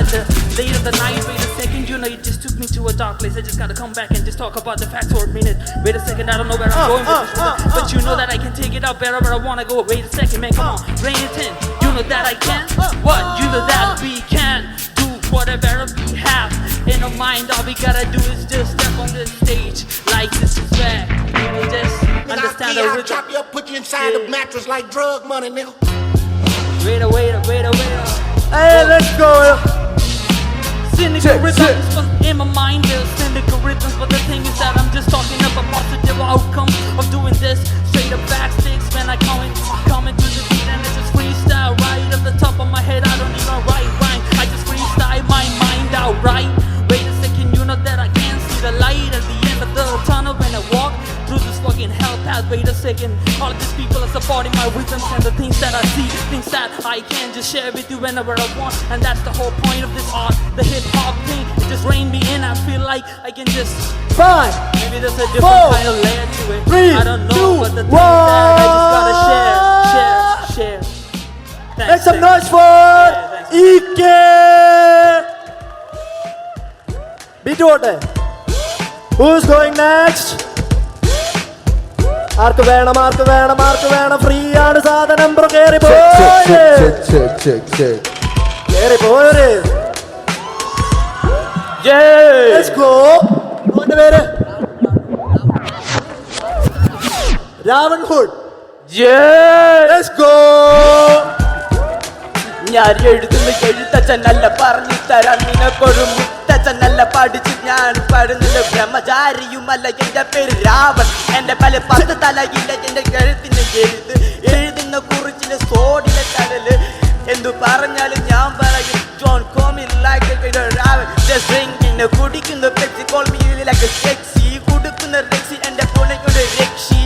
at the late of the night. Wait a second, you know it just took me to a dark place. I just gotta come back and just talk about the facts for a minute. Wait a second, I don't know where I'm going with this but you know that I can take it out better but I wanna go. Wait a second, man, come on, rein it in. You know that I can. What? You know that we can do whatever we have in our mind. All we gotta do is just step on this stage like this is fact. You know, just understand the rhythm. Chop you up, put you inside the mattress like drug money, nigga. Wait. Hey, let's go. Cynical rhythms in my mind, there's cynical rhythms, but the thing is that I'm just talking about positive outcome of doing this. Straight up backsticks when I come into the beat and it's just freestyle right off the top of my head. I don't even write rhyme, I just freestyle my mind out right. Wait a second, you know that I can't see the light at the end of the tunnel when I walk through this fucking hell path. Wait a second, all of these people are supporting my rhythms and the things that I see, things that I can just share with you whenever I want. And that's the whole point of this art, the hip hop thing. It just reined me in. I feel like I can just 5, maybe there's a different kind of layer to it. 3, I don't know, 2, but the thing is that I just gotta share. Thanks, Make some thanks. noise for Yeah, thanks. EK. Beat ഓട്ടെ. Who's going next? ആർക്ക് വേണം ഫ്രീ ആണ് സാധനം ബ്രോ കേറി പോയേ Let's go. ഓന്റെ പേര് രാവൺ ഹുഡ്. Let's go. ഞാൻ എഴുതുന്ന എഴുത്തച്ഛനല്ല പറഞ്ഞു തരാൻ നിനക്കൊരു മുത്തച്ഛനല്ല പഠിച്ച് ഞാൻ പാടുന്നില്ല ബ്രഹ്മചാരിയുമല്ല എന്റെ പേര് രാവൺ എന്റെ പല 10 തലയില്ല എന്റെ കഴുത്തിന് എഴുതുന്ന കുറിച്ചിലെ സോഡിലെ കടല് എന്തു പറഞ്ഞാലും ഞാൻ പറയും Don't call me like a Ravan just drinking കുടിക്കുന്ന Pepsi call me like a sexy കുടുക്കുന്ന രക്ഷി എന്റെ പുണയുടെ രക്ഷി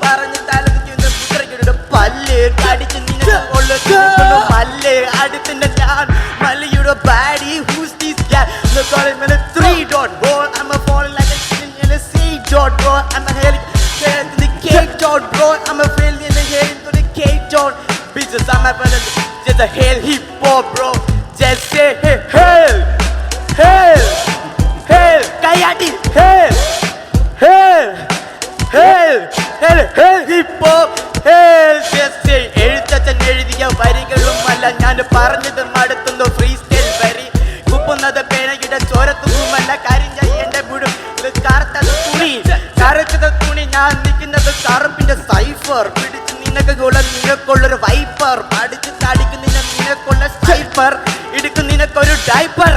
പറഞ്ഞു തലതിക്കുന്ന മുദ്രയുടെ പല്ല് കടിച്ച് മല്ല് അടുത്തിന്റെ ഞാൻ മല്ലിയുടെ ബാഡി who's this guy look at him in a 3-dot bro I'm a falling like a C-dot bro I'm a hailing to the K-dot bro I'm a failing in the hailing to the K-dot bitches I'm a just a hell hip hop bro just say hey hell hell hell kayati hell hell hell hell hell hip hop hell just say Ezhuthachan എഴുതിയ വരികളുമല്ല ഞാൻ പറഞ്ഞത് മടുത്തുന്നു ഫ്രീ സ്റ്റൈൽ വരി കുപ്പുന്നത് പേനയുടെ ചോരത്തുമല്ല കരിഞ്ഞ എന്റെ മുഴുവൻ കറുത്തത് തുണി ഞാൻ നിൽക്കുന്നത് കറുപ്പിന്റെ സൈഫർ പിടിച്ച് നിനക്കുള്ളൊരു വൈപ്പർ പഠിച്ച് തടിക്കുന്ന നിനക്കുള്ള സൈഫർ ഇടുക്കും നിനക്കൊരു ഡൈപ്പർ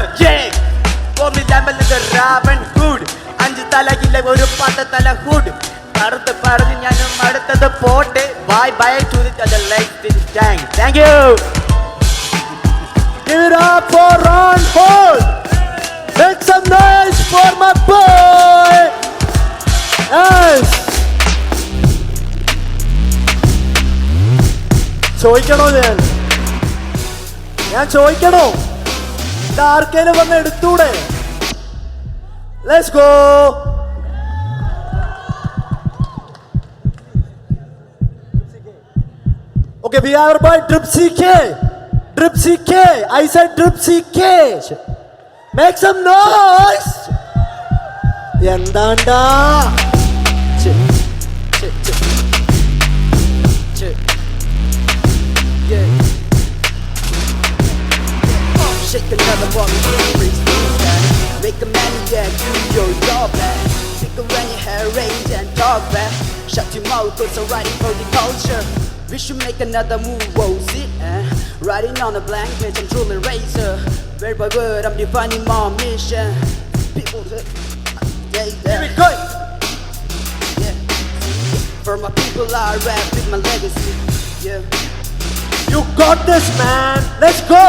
രാവൺ ഹുഡ് 5 തലയില്ല ഒരു 10 തല ഹുഡ് കറുത്ത് പറഞ്ഞ് ഞാനും അടുത്തത് പോട്ടെ bye bye to the other life thank thank you Give it up for Ron Hood. Make some noise for my boy. Yes. ചോദിക്കണോ ഞാൻ ചോദിക്കണോ ആർക്കേലും വന്ന് എടുത്തൂടെ Let's go. Okay, we have our boy Dripsy K. Dripsy K. I said Dripsy K. Make some noise. Yandanda. Yeah. Shake another ball and make a maniac do your job back. Pick around your hair, range and talk back. Shut your mouth, cause I'm writing for the culture. We should make another move, whoa, sit, writing on a blank page, I'm truly razor. Word by word, I'm defining my mission. People say, yeah, here we go. Yeah. For my people, I rap with my legacy. Yeah. You got this, man. Let's go.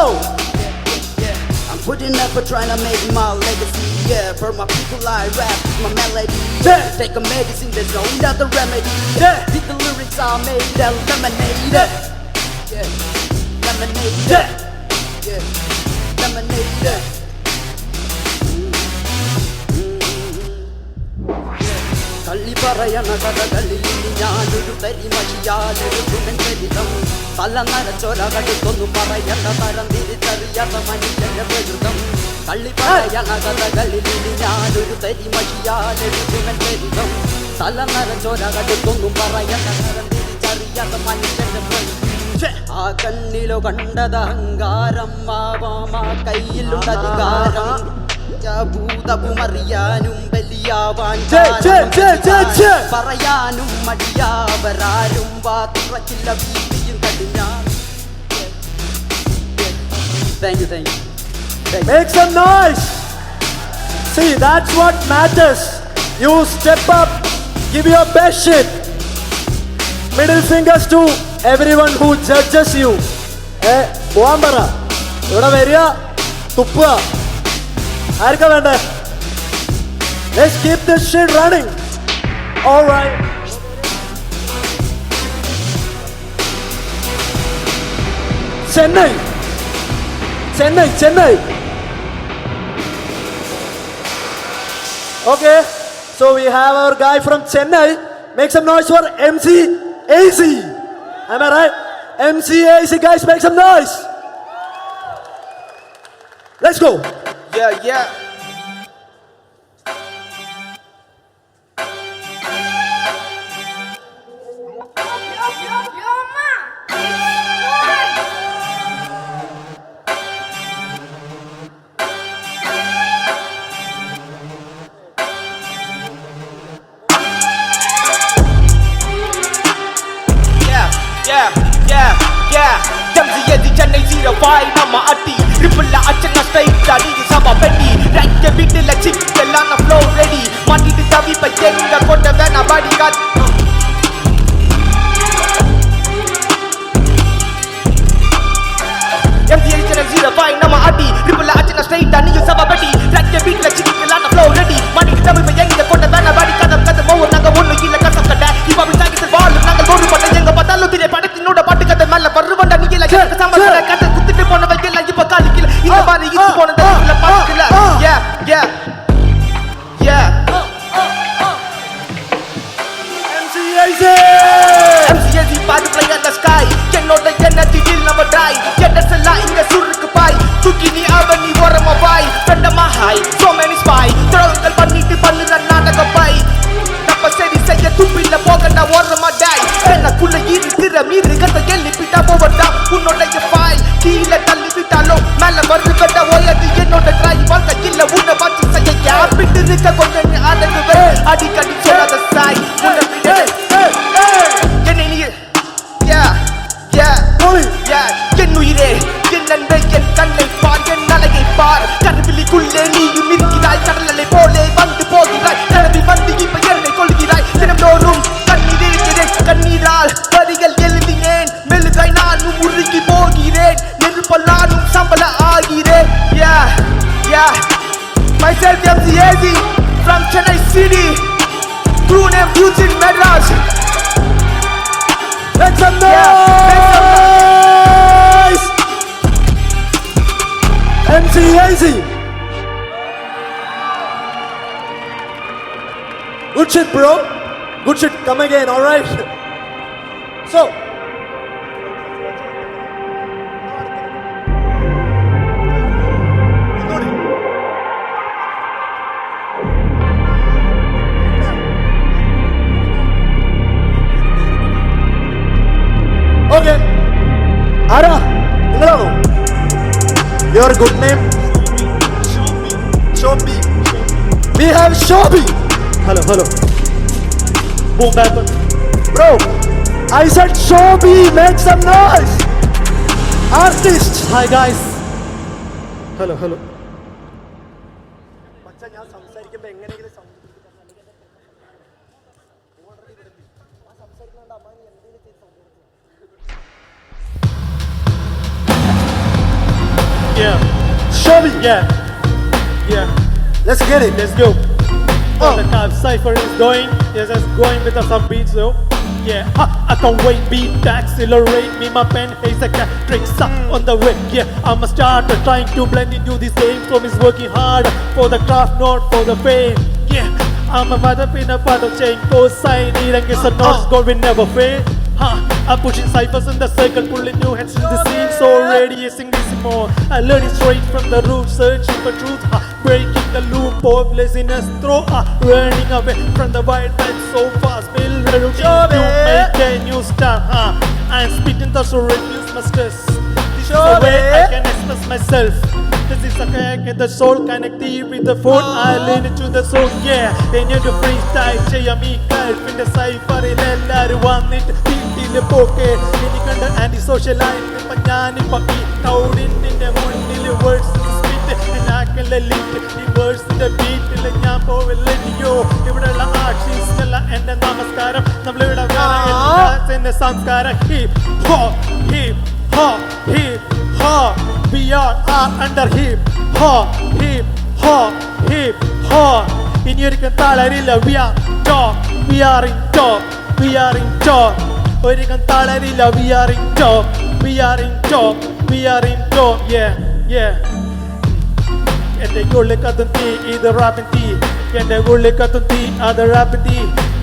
I'm putting up for trying to make my legacy. Yeah, for my people I rap with my melody. Yeah, take a medicine, there's no other remedy. Yeah, with the lyrics I made, that lemonade. Yeah, lemonade. Yeah, lemonade. കള്ളി പറയണ കഥകളിൽ ഞാനൊരു തരി മഷിയാലെടുക്കുമെൻ ചരിതം തല നരച്ചൊര കടുത്തൊന്നും പറയണ്ട തരം തിരിച്ചറിയാത്ത മനുഷ്യന്റെ പ്രകൃതം കള്ളി പറയണ കഥകളിൽ ഞാനൊരു തരി മഷിയാലെടുക്കുമെൻ ചരിതം തല നരച്ചൊര കടുത്തൊന്നും പറയണ്ട തരം തിരിച്ചറിയാത്ത മനുഷ്യന്റെ പ്രകൃതം ആ കണ്ണിലോ കണ്ടത് അഹങ്കാരം മാവാമാ കയ്യിലുള്ള അധികാരം ഭൂതവുമറിയാനും ബലിയാവാൻ പറയാനും മടിയാവരാരും വാതുറക്കില്ല വീതിയും കടിഞ്ഞാൻ. Thank you Make some noise. See, that's what matters. You step up, give your best shit. Middle fingers to everyone who judges you. പോവാൻ പറ, ഇവിടെ വരിക, തുപ്പുക, ആർക്കാ വേണ്ടേ? Let's keep this shit running. All right. Chennai. Okay, so we have our guy from Chennai. Make some noise for MC AC. Am I right? MC AC, guys, make some noise. Let's go. Yeah. MCAC Chennai 05 நம்ம அட்டி ட்ரிபிள் அச்சங்க ஸ்ட்ரைட் அடி சபா பெட்டி ரைட் வீட்டுல சிக் எல்லாம் ஃப்ளோ ரெடி மாட்டிட்டு தவிப்ப எங்க கொட்ட வேணா பாடி காட் MCAC Chennai 05 நம்ம அட்டி ட்ரிபிள் அச்சங்க ஸ்ட்ரைட் அடி சபா பெட்டி ரைட் வீட்டுல சிக் எல்லாம் ஃப்ளோ ரெடி மாட்டிட்டு தவிப்ப எங்க கொட்ட வேணா பாடி கதம் போவோம் நாங்க ஒண்ணு இல்ல கசம் கட்ட இப்ப அப்படி தாக்கிட்டு வால் நாங்க கோடு பட்ட எங்க பார்த்தாலும் திரை படத்தினோட பாட்டு கதை மேல பருவண்ட நீல சம்பள கதை குத்திட்டு போன வைக்கல இப்ப காலிக்கல இந்த மாதிரி இது போனது இல்ல பாக்கல yeah MCAC பாட்டு play in the sky என்னோட எனர்ஜி டில் நம்ம டை என்னசல இங்க சுருக்கு பாய் தூக்கி நீ அவனி வரமா பாய் பெண்டமா ஹாய் so many spy த்ரோங்கள் பண்ணிட்டு பண்ணுற நாடக பாய் நம்ம சரி செய்ய துப்பில்ல போகண்டா ஓரமா டை எனக்குள்ள இருக்கிற மீறுகத்தை எழுப்பிட்டா போவடா உன்னோட ஃபைல் கீழே தள்ளி விட்டாலோ மேல வந்து கட்ட ஓயது என்னோட ட்ரை வாழ்க்கை இல்ல உன்னை வச்சு செய்ய கேப்பிட்டு இருக்க கொஞ்சம் நீ அடங்குவே அடிக்கடி சொல்லாத சாய் என்னை நீ என் உயிரே என் நண்பை என் கண்ணை பார் என் அழகை பார் கருவிலிக்குள்ளே நீயும் இருக்கிறாய் கடலை போலே வந்து போகிறாய் கனவில் வந்து இப்ப என்னை கொள்கிறாய் தினம்தோறும் கண்ணீர் இருக்கிறேன் கண்ணீரால் வரிகள் எழுதினேன் மெழுகாய் நானும் உருகி போகிறேன் நெருப்பல்லானும் சம்பள ஆகிறேன் myself MCAC from Chennai City crew name Future Madras. Make some noise. MCAC. Good shit, bro. Good shit. Come again, all right? So, okay. Ara, hello. Your good name? Shobi. We have Shobi. Hello. Boom bap. Bro, I said Shobi. Make some noise. Artist. Hi guys. Hello. Yeah. Shobi. Yeah. Let's get it. Let's go. The time cypher is going. Yes, it's going with some beats though. Yeah, I can't wait. Beat accelerate me. My pen is a cat tricks on the way. Yeah, I'm a starter trying to blend into this game. So is working hard for the craft, not for the fame. Yeah, I'm a mother in a part of chain. Cosine, and guess a notch goal will never fail. I'm pushing ciphers in the circle, pulling new heads in the scene. So radiating this more. I learn it straight from the root, searching for truth. Breaking the loop of laziness through. Running away from the wild ride so fast. Build a routine to make a new start. I'm spitting the so reduce my stress. This is the way I can express myself. This is a connect in the soul, connected with the food. I lean into the soul, yeah. They need to freestyle, Jayami, help in the cipher. Everyone want it, in the pocket. Any kind of anti-social life, Panyani, Paki, Taudin in the morning, words in the spit. നല്ല ലിറ്റ് ഈ വേഴ്സിന്റെ ബീറ്റിൽ ഞാൻ പോവില്ലയോ ഇവിടെയുള്ള ആർട്ടിസ്റ്റല്ല എന്റെ നമസ്കാരം നമ്മളിവിടെ എന്റെ സംസ്കാരം hip hop hip hop hip hop we are under hip hop hip hop hip hop ഇനിയൊരിക്കലും തളരില്ല we are top we are in top we are in top ഒരിക്കലും തളരില്ല we are in top we are in top we are in top yeah yeah എന്റെ ഉള്ളിൽ കത്തും തീ ഇത് റാപ്പിൻ തീ എന്റെ ഉള്ളിൽ കത്തും തീ അത് റാപ്പിൻ തീ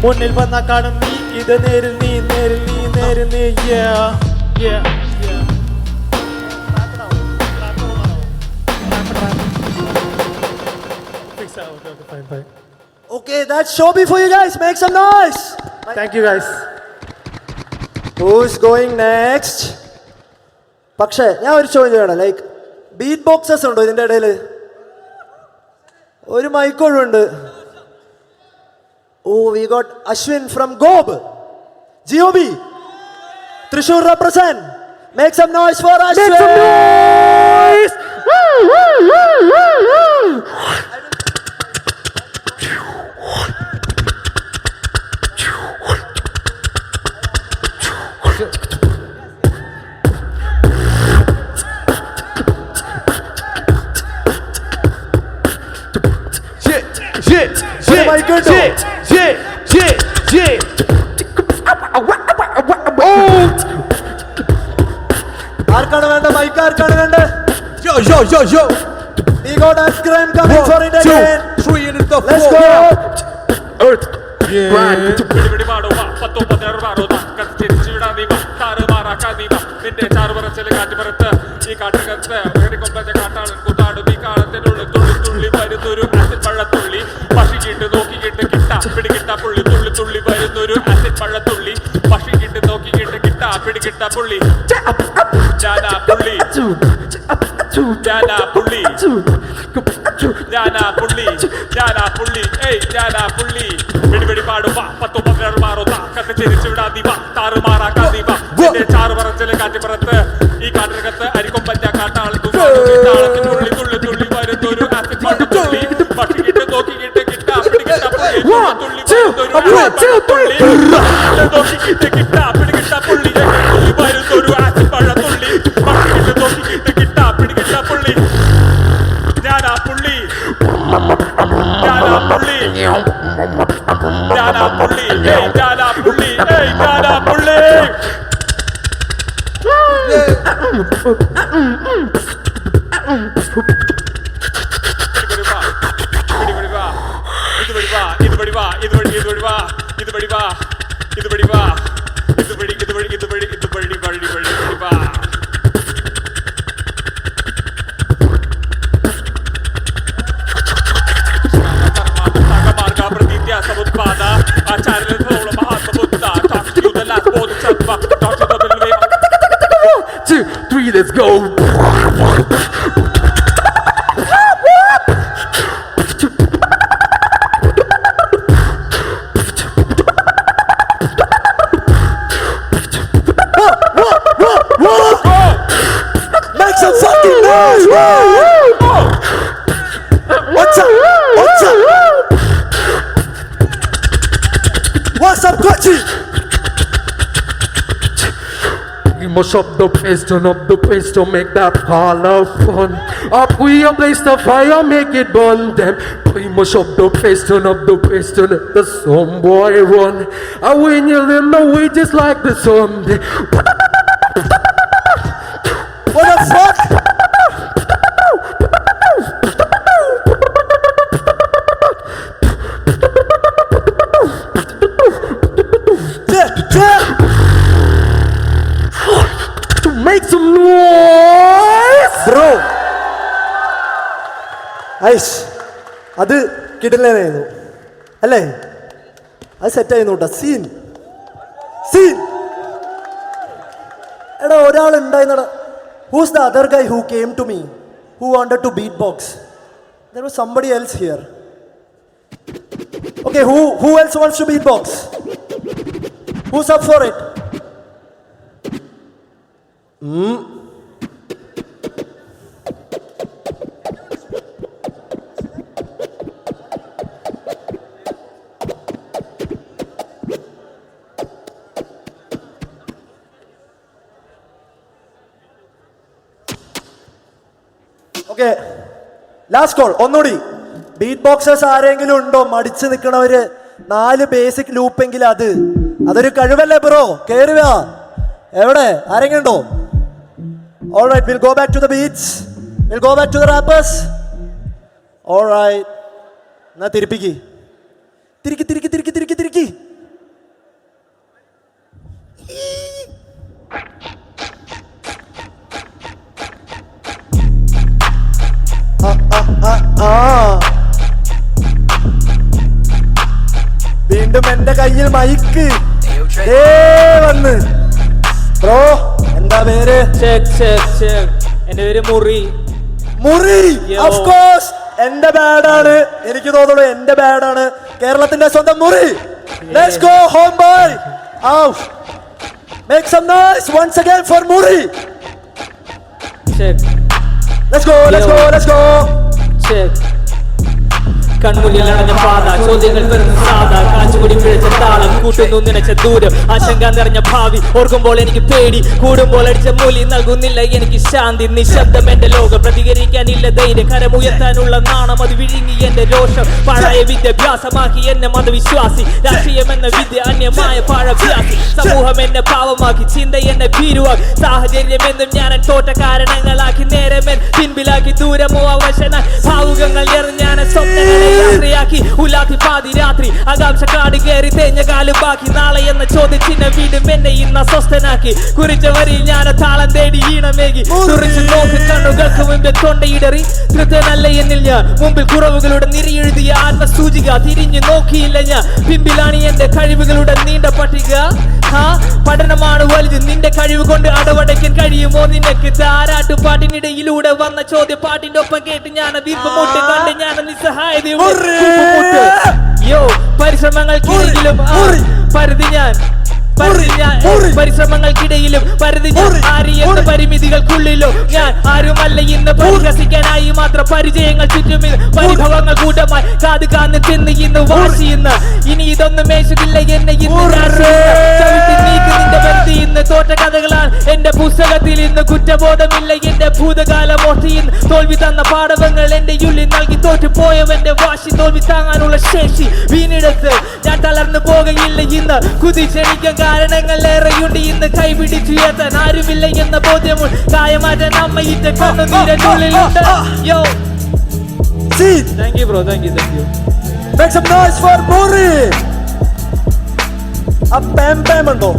മുന്നിൽ വന്ന കാണും നീ ഇത് നേരിൽ നീ നേരിൽ നീ നേരിൽ നീ yeah yeah yeah Okay, that's Shobi for you guys. Make some noise. Thank you guys. Who's going next? പക്ഷേ ഞാൻ ഒരു ചോദ്യം ചെയ്യണം ലൈക്ക് ബീറ്റ് ബോക്സസ് ഉണ്ടോ ഇതിൻ്റെ ഇടയിൽ ഒരു മൈക്കോഴുണ്ട് oh we got Ashwin from GOB GOB Thrissur represent make some noise for Ashwin ആർക്കാണ് വേണ്ട മൈക്ക് ആർക്കാണ് വേണ്ട Yo, yo, yo, yo. We got a scream coming for it 1, 2, again. 3 and it's the Let's 4. go. പിടിപിടി പാടോ വാ 10 16 വാറോ കത്തിരിച്ചു വിടാതി വാ താറ് മാറാക്കാതി വാ നിന്റെ ചാറ് പറച്ചല് കാറ്റുപുറത്ത് ഈ കാട്ടുകത്ത് കൊമ്പത്തെ കാട്ടാളൻ കൂത്താടും ഈ കാലത്തിനുള്ളിൽ തുള്ളി തുള്ളി വരുന്നൊരു ആസിഡ് പഴത്തുള്ളി പക്ഷിക്കിട്ട് നോക്കിക്കിട്ട് കിട്ടാ പിടികിട്ട പുള്ളി തുള്ളി തുള്ളി വരുന്നൊരു ആസിഡ് പഴത്തുള്ളി പക്ഷിക്കിട്ട് നോക്കിക്കിട്ട് കിട്ടാ പിടികിട്ട പുള്ളി ഞാനാ പുള്ളി ഞാനാ പുള്ളി ഞാനാ പുള്ളി ഞാനാ പുള്ളി ഏയ് ഞാനാ പുള്ളി പിടിപിടി പാടും വാ 10 16 മാറോ കത്തിരിച്ചു വിടാതി വാ താറ് മാറാക്കാതി വാ നിന്റെ ചാറ് പറച്ചല് കാറ്റുപുറത്ത് ഈ കാട്ടിനകത്ത് അരിക്കൊമ്പറ്റ കാട്ടാളൻ താളത്തിനുള്ളി തുള്ളി തുള്ളി വരുന്നൊരു ആസിഡ് പഴത്തുള്ളി പക്ഷിക്കിട്ട് നോക്കിക്കിട്ട് കിട്ടാ പിടികിട്ട പുള്ളി തുള്ളി നോക്കിക്കിട്ട് കിട്ടാ പിടികിട്ട പുള്ളി വരുന്നൊരു ആസിഡ് പഴത്തുള്ളി പക്ഷിക്കിട്ട് നോക്കിക്കിട്ട് കിട്ടാ പിടികിട്ട പുള്ളി ഞാനാ പുള്ളി ഞാനാ പുള്ളി ഞാനാ പുള്ളി ഏയ് ഞാനാ പുള്ളി ഏയ് ഞാനാ പുള്ളി Let's go. Make some fucking noise. What's up? What's up? What's up, Kochi? We must up the place, turn up the place to make that all of fun. Up we a place the fire, make it burn them. We must up the place, turn up the place to let the sun boy run. And when you in the way just like the sun. What the fuck? Make some noise, bro. ഐസ് അത് കിടലായിരുന്നു അല്ലേ അത് സെറ്റായിരുന്നു കേട്ടോ സീൻ സീൻ എടാ ഒരാളുണ്ടായിരുന്നടാ who's the other guy who came to me who wanted to beatbox there was somebody else here okay who else wants to beatbox who's up for it okay, last call. ഒന്നുകൂടി ബീറ്റ് ബോക്സേഴ്സ് ആരെങ്കിലും ഉണ്ടോ മടിച്ചു നിൽക്കണവര്? 4 ബേസിക് ലൂപ്പെങ്കിൽ അതൊരു കഴിവല്ലേ ബ്രോ? കേറുക. എവിടെ ആരെങ്കിലും ഉണ്ടോ? Alright, we'll go back to the beats. We'll go back to the rappers. Alright. എന്നാ തിരിപ്പിക്ക്. തിരിക്കി. വീണ്ടും എന്റെ കയ്യിൽ മൈക്ക് വന്ന്. ബ്രോ എന്താ പേര്? എന്റെ പേര് മുറി. ഓഫ് കോഴ്സ് എന്റെ ബാഡാണ്. എനിക്ക് തോന്നുന്നു എന്റെ ബാഡാണ്. കേരളത്തിന്റെ സ്വന്തം Muri. Let's go home boy. Make some noise once again for Muri. Let's go. കൺമുന്നിൽ അടഞ്ഞ പാത, ചോദ്യങ്ങൾ വരുന്ന സാധാ, കാച്ചുകുടി പിഴച്ച താളം, കൂട്ടുന്നു നനച്ച ദൂരം, ആശങ്ക നിറഞ്ഞ ഭാവി, ഓർക്കുമ്പോൾ എനിക്ക് പേടി, കൂടുമ്പോൾ അടിച്ച മൂലി, നൽകുന്നില്ല എനിക്ക് ശാന്തി, നിശബ്ദം എന്റെ ലോകം, പ്രതികരിക്കാനില്ല ധൈര്യം, കരമുയർത്താനുള്ള നാണം, അത് വിഴുങ്ങി എന്റെ രോഷം, പാഴായ വിദ്യാഭ്യാസമാക്കി എന്നെ മതവിശ്വാസി, രാഷ്ട്രീയം എന്ന വിദ്യ അന്യമായ പാഴഭ്യാസി, സമൂഹം എന്നെ പാവമാക്കി, ചിന്ത എന്നെ ഭീരുവാക്കി, സാഹചര്യം എന്നും ഞാൻ തോറ്റ കാരണങ്ങളാക്കി, നേരമെൻ പിൻപിലാക്കി, ദൂരമോ അവശനായി, ഭാവുകങ്ങൾ എറിഞ്ഞാൻ സ്വപ്നങ്ങളെ യാത്രയാക്കി, ഉലാത്തി പാതി രാത്രി, ആകാംക്ഷ കാട് കയറി തേഞ്ഞ കാലും ബാക്കി, നാളെ എന്ന ചോദ്യചിഹ്നം വീണ്ടും എന്നെ ഇന്ന് അസ്വസ്ഥനാക്കി, കുറിച്ച വരിയിൽ ഞാൻ താളം തേടി ഈണമേകി, തുറിച്ചു നോക്കി കണ്ണുകൾക്ക് മുമ്പ് തൊണ്ടയിടറി, തൃപ്തനല്ല എന്നിൽ ഞാൻ, മുമ്പിൽ കുറവുകളുടെ നിരയെഴുതിയ ആത്മസൂചിക, തിരിഞ്ഞു നോക്കിയില്ല ഞാൻ, പിമ്പിലാണ് എന്റെ കഴിവുകളുടെ നീണ്ട പട്ടിക, പഠനമാണ് വലുത്, നിന്റെ കഴിവ് കൊണ്ട് അടവടയ്ക്കാൻ കഴിയുമോ നിനക്ക്, താരാട്ടുപാട്ടിനിടയിലൂടെ വന്ന ചോദ്യ പാട്ടിന്റെ ഒപ്പം കേട്ട് ഞാൻ വീർപ്പുമുട്ട് കണ്ട് ഞാൻ നിസ്സഹായത പരിശ്രമങ്ങൾക്കിടയിലും പരിധി ഞാൻ പരിശ്രമങ്ങൾക്കിടയിലും പരിധി ഞാൻ, ആരെയെന്ന പരിമിതികൾക്കുള്ളിലോ ഞാൻ ആരുമല്ല ഇന്ന്, പരിഹസിക്കാനായി മാത്രം പരിചയങ്ങൾ ചുറ്റും, പരിഭവങ്ങൾ കൂട്ടമായി കാത് കാന്ന് ചെന്ന് ഇന്ന് വാശിയുന്ന, ഇനി ഇതൊന്നും മേശില്ല എന്നെ ഇന്ന് നിന്റെ ബന്ധി ഇന്ന്, തോറ്റ കഥകളാണ് എന്റെ പുസ്തകത്തിൽ ഇന്ന്, കുറ്റബോധമില്ല എന്റെ ഭൂതകാലം ഓർത്തിയിന്ന്, തോൽവി തന്ന പാഠവങ്ങൾ എന്റെ ഉള്ളിൽ നൽകി, തോറ്റുപോയവന്റെ വാശി തോൽവി താങ്ങാനുള്ള ശേഷി വീണെടുത്ത് ഞാൻ തളർന്നു പോകയില്ല ഇന്ന്, കുതിച്ചെണിക്കാൻ കാരണങ്ങൾ ഏറെയുണ്ട് ഇന്ന്, കൈപിടിച്ചുയർത്താൻ ആരുമില്ല എന്ന ബോധ്യമുണ്ട്, കായമാറ്റാൻ അമ്മയിട്ട കണ്ണുനീരനുള്ളിലുണ്ട്. യോ thank you bro, thank you. Make some noise for Muri. ആ പാം പാം ഉണ്ടോ?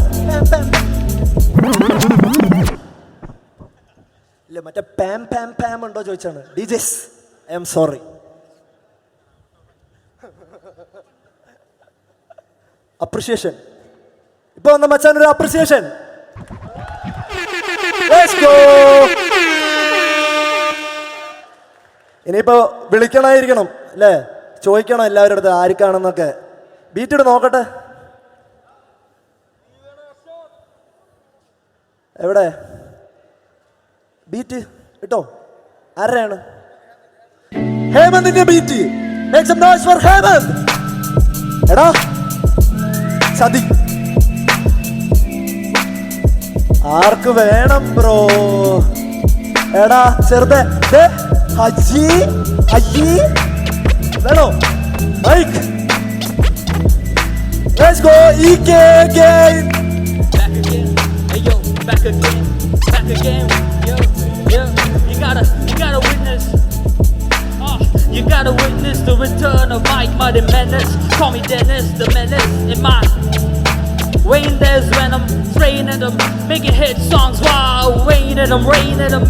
ഇല്ല, മറ്റേ പാം പാം പാം ഉണ്ടോ ചോദിച്ചാണ്. DJs, I am sorry. Appreciation ഇപ്പൊ വന്ന മച്ചാൻ, ഒരു അപ്രിസിയേഷൻ. Let's go. ഇനിയിപ്പോ വിളിക്കണമായിരിക്കണം അല്ലേ, ചോദിക്കണം എല്ലാവരുടെ അടുത്ത് ആർക്കാണെന്നൊക്കെ. ബീറ്റ് ഇട്ട് നോക്കട്ടെ. എവിടെ ബീറ്റ് ഇട്ടോ? ആരെയാണ്? ഹേമന്തിന്റെ beat. Make some noise for Hemant. എടാ ചതി ആർക്ക് വേണം ബ്രോ? എടാ ചെറുതെ അജി അജി വേണോ? Mic. Let's go EK again. Back again, hey yo, back again, yo, you gotta witness, you gotta witness the return of Mike Muddy Menace. Call me Dennis, the menace in my Wayne, there's when I'm spraying at them, making hit songs while rain at them,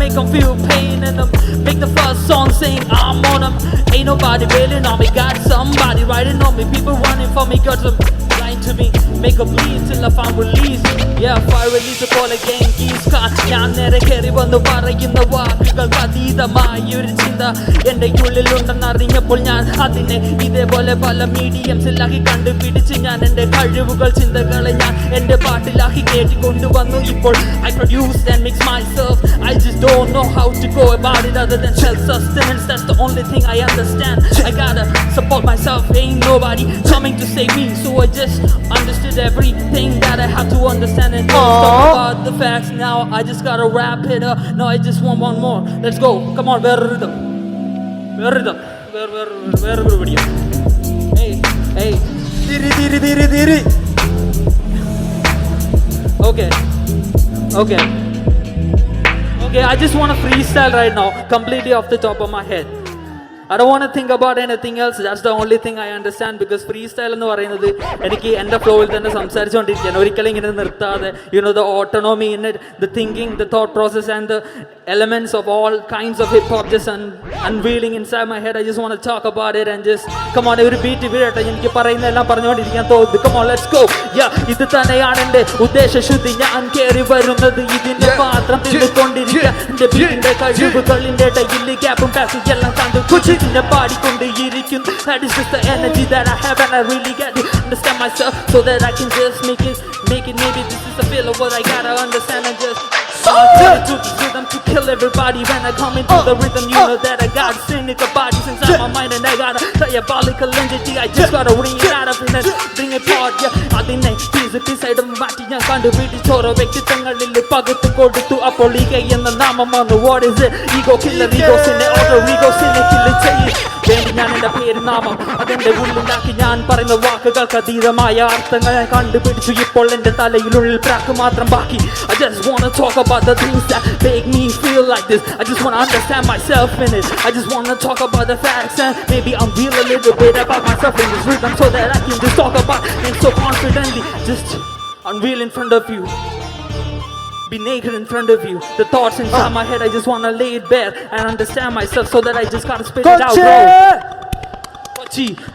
make them feel pain in them, make the first song sing I'm on them, ain't nobody waiting on me, got somebody writing on me, people running for me, got some lying to me, make a bleed till I find release, yeah, fire release a call again, keys cut, ഞാൻ നേരെ കയറി വന്നു പറയുന്ന വാക്കുകൾക്ക് അതീതമായൊരു ചിന്ത എൻ്റെ ഉള്ളിലുണ്ടെന്നറിഞ്ഞപ്പോൾ ഞാൻ അതിനെ ഇതേപോലെ പല മീഡിയംസിലാക്കി കണ്ടുപിടിച്ച് ഞാൻ എൻ്റെ കഴിവുകൾ ചിന്തകളെ ഞാൻ എൻ്റെ പാട്ടിലാക്കി കേട്ടിക്കൊണ്ടുവന്നു ഇപ്പോൾ I produce and mix myself, I just don't know how to go about it other than self-sustenance, that's the only thing I understand, I gotta support myself, ain't nobody coming to save me, so I just understood everything that I have to understand. San Andreas. Talk about the facts now. I just gotta wrap it up. No, I just want one more. Let's go. Come on, where rhythm? Where rhythm? Where everybody? Hey. Diri. Okay. I just want to freestyle right now, completely off the top of my head. I don't want to think about anything else. That's the only thing I understand, because freestyle എന്ന് പറയുന്നത് എനിക്ക് എൻ്റെ ഫ്ലോയിൽ തന്നെ സംസാരിച്ചുകൊണ്ടിരിക്കുകയാണ്, ഒരിക്കലും ഇങ്ങനെ നിർത്താതെ. The autonomy in it, the thinking, the thought process and the elements of all kinds of hip hop just unveiling inside my head. I just want to talk about it and just come on, ഒരു ബീറ്റ് വീഴട്ടെ, എനിക്ക് പറയുന്നതെല്ലാം പറഞ്ഞുകൊണ്ടിരിക്കാൻ തോന്നുന്നു. Come on, let's go. ഇത് തന്നെയാണ് എൻ്റെ ഉദ്ദേശശുദ്ധി, ഞാൻ കയറി വരുന്നത് ഇതിന്റെ പാത്രം തിന്നുകൊണ്ടിരിക്കുക. എൻ്റെ ബീറ്റിന്റെ കഴിവുകളിൻ്റെ ഇടയിൽ ഗ്യാപ്പും പാസും എല്ലാം കണ്ടു കുച്ചിനെ പാടിക്കൊണ്ടിരിക്കും. That is just the energy that I have, and I really get to understand myself so that I can just make it. Maybe this is the feel of what I gotta understand and just to the rhythm to kill everybody when I come into the rhythm. You know that I got cynical bodies inside my mind, and I got a diabolical entity. I just gotta bring it out of it and bring it forward. അതിനെ സൈഡ് മാറ്റി ഞാൻ കണ്ടുപിടിച്ചോരോ വ്യക്തിത്വങ്ങളിൽ പകുത്തു കൊടുത്തു. അപ്പോൾ ഈ കൈ എന്ന നാമം വന്നു. What is it? Ego killer, egosiനെ ഓരോ ഈഗോസിനെ കില്ല് ചെയ്യും വേണ്ടി ഞാൻ എൻ്റെ പേര് നാമം അതെന്റെ ഉള്ളിലാക്കി. ഞാൻ പറയുന്ന വാക്കുകൾക്ക് അതീതമായ അർത്ഥങ്ങൾ ഞാൻ കണ്ടുപിടിച്ചു. ഇപ്പോൾ എൻ്റെ തലയിലുള്ളിൽ പ്രാക്ക് മാത്രം ബാക്കി. I just wanna talk about the things that make me feel like this. I just wanna understand myself in it. I just wanna talk about the facts and maybe unveil a little bit about myself in this rhythm so that I can just talk about it so confidently. Just unveil in front of you, be naked in front of you. The thoughts inside my head, I just wanna lay it bare and understand myself so that I just gotta spit it out, bro.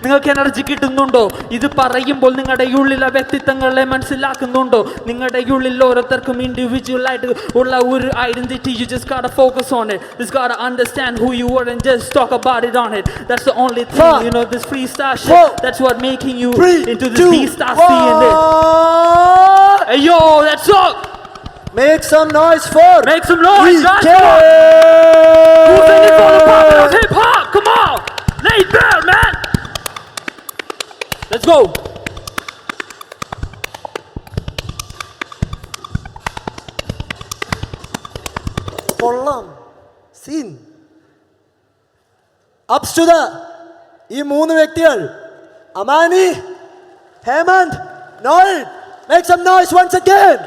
നിങ്ങൾക്ക് എനർജി കിട്ടുന്നുണ്ടോ? ഇത് പറയുമ്പോൾ നിങ്ങളുടെ ഉള്ളിലെ വ്യക്തിത്വങ്ങളെ മനസ്സിലാക്കുന്നുണ്ടോ? നിങ്ങളുടെ ഉള്ളിൽ ഓരോരുത്തർക്കും ഇൻഡിവിജ്വൽ ആയിട്ട് ഉള്ള ഒരു identity. You just gotta focus on it. Just gotta understand who you are and just talk about it on it. That's the only thing. This freestyle shit, that's what making you into this D-star scene. Hey yo, that's up. Make some noise for Make some noise, guys. Who's in it for the power of hip hop? Come on, lay it down, man. Let's go. കൊള്ളാം സീൻ. അപ്സ് ടു ദ ഈ മൂന്ന് വ്യക്തികൾ, Amani, Hemanth, Noel. Make some noise once again.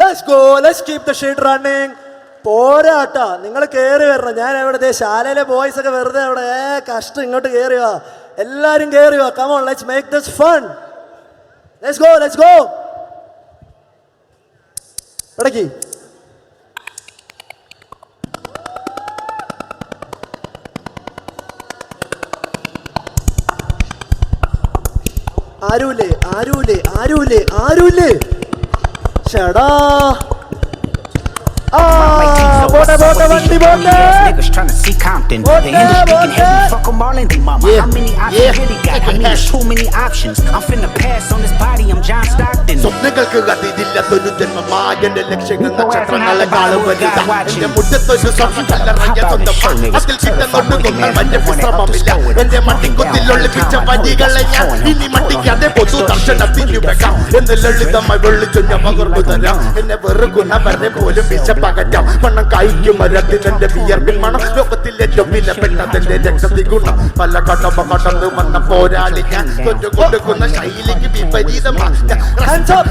Let's go. Let's keep the shit running. പോരാട്ടാ, നിങ്ങൾ കയറി വരണം. ഞാൻ എവിടെ ശാലയിലെ ബോയ്സ് ഒക്കെ വെറുതെ അവിടെ കഷ്ടം ഇങ്ങോട്ട് കയറി വാ. എല്ലാരും കയറി വാ. Come on, let's make this fun. Let's go. ഇടയ്ക്ക് ആരൂല്ലേ ചേടാ. Niggas tryna see Compton. The industry can hate me, fuck 'em all and they mama. How many options really got? I mean, there's too many options. I'm finna pass on this body, I'm John Stockton. സ്വപ്നങ്ങൾക്ക് അതിരില്ലാത്തൊരു ജന്മമായ എന്റെ ലക്ഷ്യങ്ങൾ നക്ഷത്രങ്ങളെ കാണുവരുത. എന്റെ മുറ്റത്തൊരു സ്വർണ്ണം കല്ലറങ്ങിയ സ്വന്തമാണ്. അതിൽ കിട്ടുന്നൊട്ടുകൊന്നും വലിയ വിശ്രമമില്ല. എന്റെ മട്ടിക്കുത്തിലൊളിപ്പിച്ച വരികളെ ഞാൻ ഇനി മട്ടിക്കാതെ പൊതു ദർശനത്തിന് വെക്കാം എന്ന് ലളിതമായി വെള്ളിച്ചു ഞാൻ പകർന്നു തരാം. എന്നെ വെറുകുന്നവരെ പോലും വിശപ്പകറ്റാം. പണം കഴിക്കും മരത്തിനെന്റെ വിയർപ്പിൽ മണം. ലോകത്തിൽ ഏറ്റവും വിലപ്പെട്ടതെന്റെ രക്തത്തി ഗുണം. പല കടമ്പ കടന്നു വന്ന പോരാളി ഞാൻ. തൊറ്റു കൊടുക്കുന്ന ശൈലിക്ക് വിപരീതമാണ്.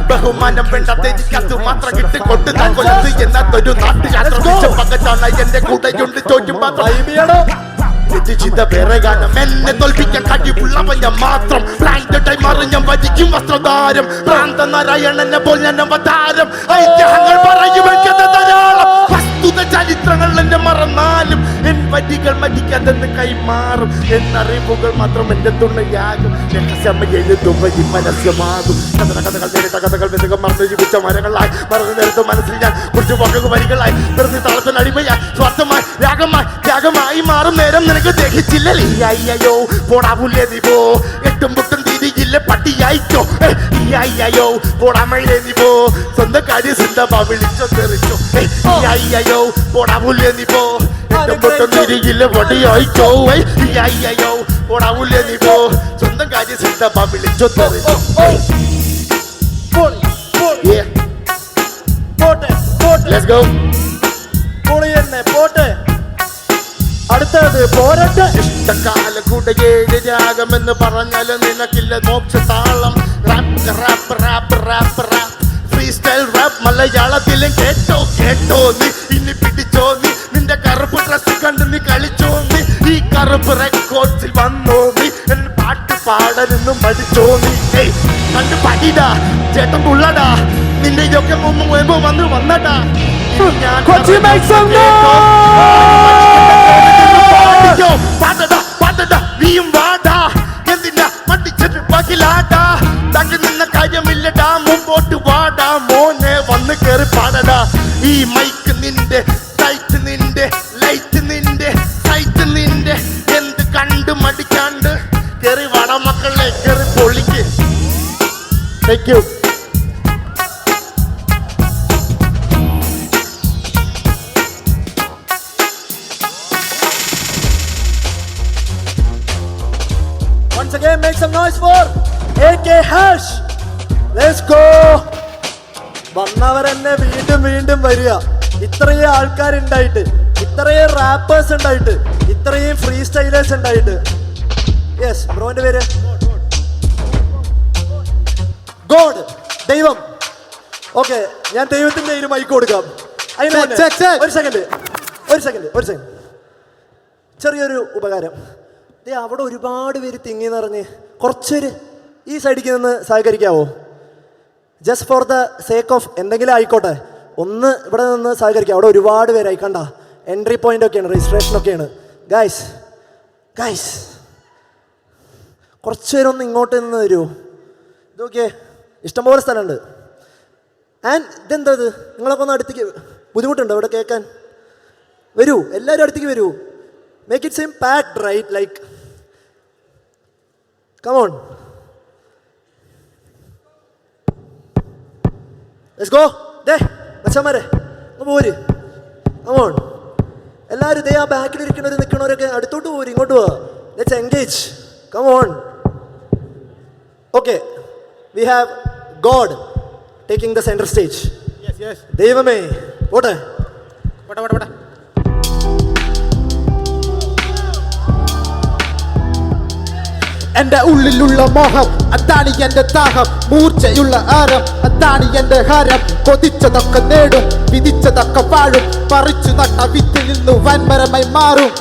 ബഹുമാനം വേണ്ടത് മാത്രം കിട്ടിക്കൊണ്ട് കൊല്ലത്ത് എന്നതൊരു നാട്ടുകാരുടെ വിശപ്പകറ്റാണ് എന്റെ കൂടെയുണ്ട് ചോദ്യം മാത്രം. ഗാനം എന്നെ തോൽപ്പിക്കാൻ കഴിവുള്ളവൻ ഞാൻ മാത്രം. ബ്ലൈൻഡായി മറിഞ്ഞ വരിക്കും വസ്ത്രധാരം. പ്രാന്ത നാരായണനെ പോലെ ഞാൻ അവതാരം. ഐതിഹ്യങ്ങൾ പറയുമെങ്കിൽ ധാരാളം. വസ്തുത ചരിത്രങ്ങൾ എന്നെ മറന്നാലും എൻ വരികൾ മരിക്കാതെന്ന് കൈമാറും. എന്നറിവുകൾ മാത്രം എന്റെ തുണയാകും. രഹസ്യം എഴുതും വഴി മനസ്യമാകും. കഥകൾ നേരിട്ട കഥകൾ വെതുകം മറന്നു ജീവിച്ച മരങ്ങളായി മറന്നു നേരത്തെ മനസ്സിൽ ഞാൻ കുറിച്ച് വാക്കുകൾ വരികളായി വെറുതെ താളത്തിന് അടിമയായി സ്വാർത്ഥമായി ത്യാഗമായി മാറും നേരം നിനക്ക് ദഹിച്ചില്ലല്ലോ. അയ്യോ പോടാവൂലേ നീ പോ. എട്ടും പൊട്ടും തിരിയില്ല പട്ടിയായിട്ടോ. അയ്യോ പോടാമഴേ നീ പോ. സ്വന്തം കാര്യം സിദ്ധമാ വിളിച്ചോ തെറിച്ചോ. അയ്യോ പോടാവൂലേ നീ പോ. എട്ടും പൊട്ടും തിരിയില്ല പട്ടിയായിട്ടോ. അയ്യോ പോടാവൂലേ നീ പോ. സ്വന്തം കാര്യം സിദ്ധമാ വിളിച്ചോ തെറിച്ചോ. Let's go. പൊളി തന്നെ പോട്ടെ. അടുത്തത് പോരട്ടെ. ഇഷ്ടക്കാല കൂടെ ഏഴ് രാഗമെന്ന് പറഞ്ഞാലും നിനക്കില്ല മോക്ഷതാളം. Rap rap rap rap rap freestyle rap മലയാളത്തിലും കേട്ടോ കേട്ടോ നീ ഇനി പിടിച്ചോ നീ നിന്റെ കറുപ്പ് ഡ്രസ് കണ്ട് നീ കളിച്ചോ നീ ഈ കറുപ്പ് റെക്കോർഡ്സിൽ വന്നോ നീ എന്നെ പാട്ട് പാടലെന്നും പഠിച്ചോ നീ കണ്ട് പഠിടാ ചേട്ടൻ പുള്ളടാ നിന്റെയൊക്കെ മുമ്പ് വന്ന് വന്നടാ Kochi, make some പാടടാ പാടടാ നീയും വാടാ എന്തിനാ മട്ടിച്ചിട്ട് പകിലാടാ തങ്ങി നിന്ന കാര്യമില്ലടാ മുമ്പോട്ട് വാടാ മോനെ വന്ന് കേറി പാടടാ ഈ മൈക്ക് നിന്റെ സൈറ്റ് നിന്റെ ലൈറ്റ് നിന്റെ സൈറ്റ് നിന്റെ എന്ത് കണ്ട് മടിക്കാണ്ട് കേറി വാടാ മക്കളെ കേറി പൊളിക്ക്. Thank you. Once again, make some noise for AK Hash. Let's go. വന്നവരെന്നെ വീണ്ടും വീണ്ടും വരിക. ഇത്രയും ആൾക്കാരുണ്ടായിട്ട്, ഇത്രയും റാപ്പേഴ്സ് ഉണ്ടായിട്ട്, ഇത്രയും ഫ്രീ സ്റ്റൈലേഴ്സ് ഉണ്ടായിട്ട്. യെസ്, ബ്രോന്റെ പേര് ഗോഡ്, ദൈവം. ഓക്കെ, ഞാൻ ദൈവത്തിന്റെ ഒരു മൈക്ക് കൊടുക്കാം. അതിന് ഒരു സെക്കൻഡ് ചെറിയൊരു ഉപകാരം. അവിടെ ഒരുപാട് പേര് തിങ്ങി നിറഞ്ഞ് കുറച്ചൊരു ഈ സൈഡിലേക്ക് നിന്ന് സഹകരിക്കാവോ? Just for the sake of എന്തെങ്കിലും ആയിക്കോട്ടെ, ഒന്ന് ഇവിടെ നിന്ന് സഹകരിക്കാം. അവിടെ ഒരുപാട് പേരായി കണ്ട എൻട്രി പോയിന്റ് ഒക്കെയാണ്, രജിസ്ട്രേഷൻ ഒക്കെയാണ്. ഗൈസ് കുറച്ച് പേരൊന്ന് ഇങ്ങോട്ട് നിന്ന് വരുമോ? ഇതൊക്കെ ഇഷ്ടംപോലെ സ്ഥലമുണ്ട്. ആൻഡ് ഇതെന്താ ഇത്, നിങ്ങളൊക്കെ ഒന്ന് അടുത്തേക്ക്, ബുദ്ധിമുട്ടുണ്ടോ ഇവിടെ കേൾക്കാൻ? വരൂ, എല്ലാവരും അടുത്തേക്ക് വരൂ. Make it seem packed, right? Like, come on. Let's go. Dey, മച്ചന്മാരെ ഒന്ന് പോര്. Come on. എല്ലാവരും ഇതേ ആ ബാക്കിൽ ഇരിക്കുന്നവർ നിൽക്കുന്നവരൊക്കെ അടുത്തോട്ട് പോര്, ഇങ്ങോട്ട് പോവാ. Let's engage. Come on. Okay. We have God taking the center stage. Yes. ദൈവമേ പോട്ടെ. എന്റെ ഉള്ളിലുള്ള മോഹം അതാണ് എന്റെ ദാഹം, മൂർച്ചയുള്ള ആരം അതാണ് എന്റെ ഹാരം. കൊതിച്ചതൊക്കെ നേടും, വിധിച്ചതൊക്കെ വാഴും, പറിച്ചു നട്ട വിത്തിൽ നിന്ന് വൻമരമായി മാറും.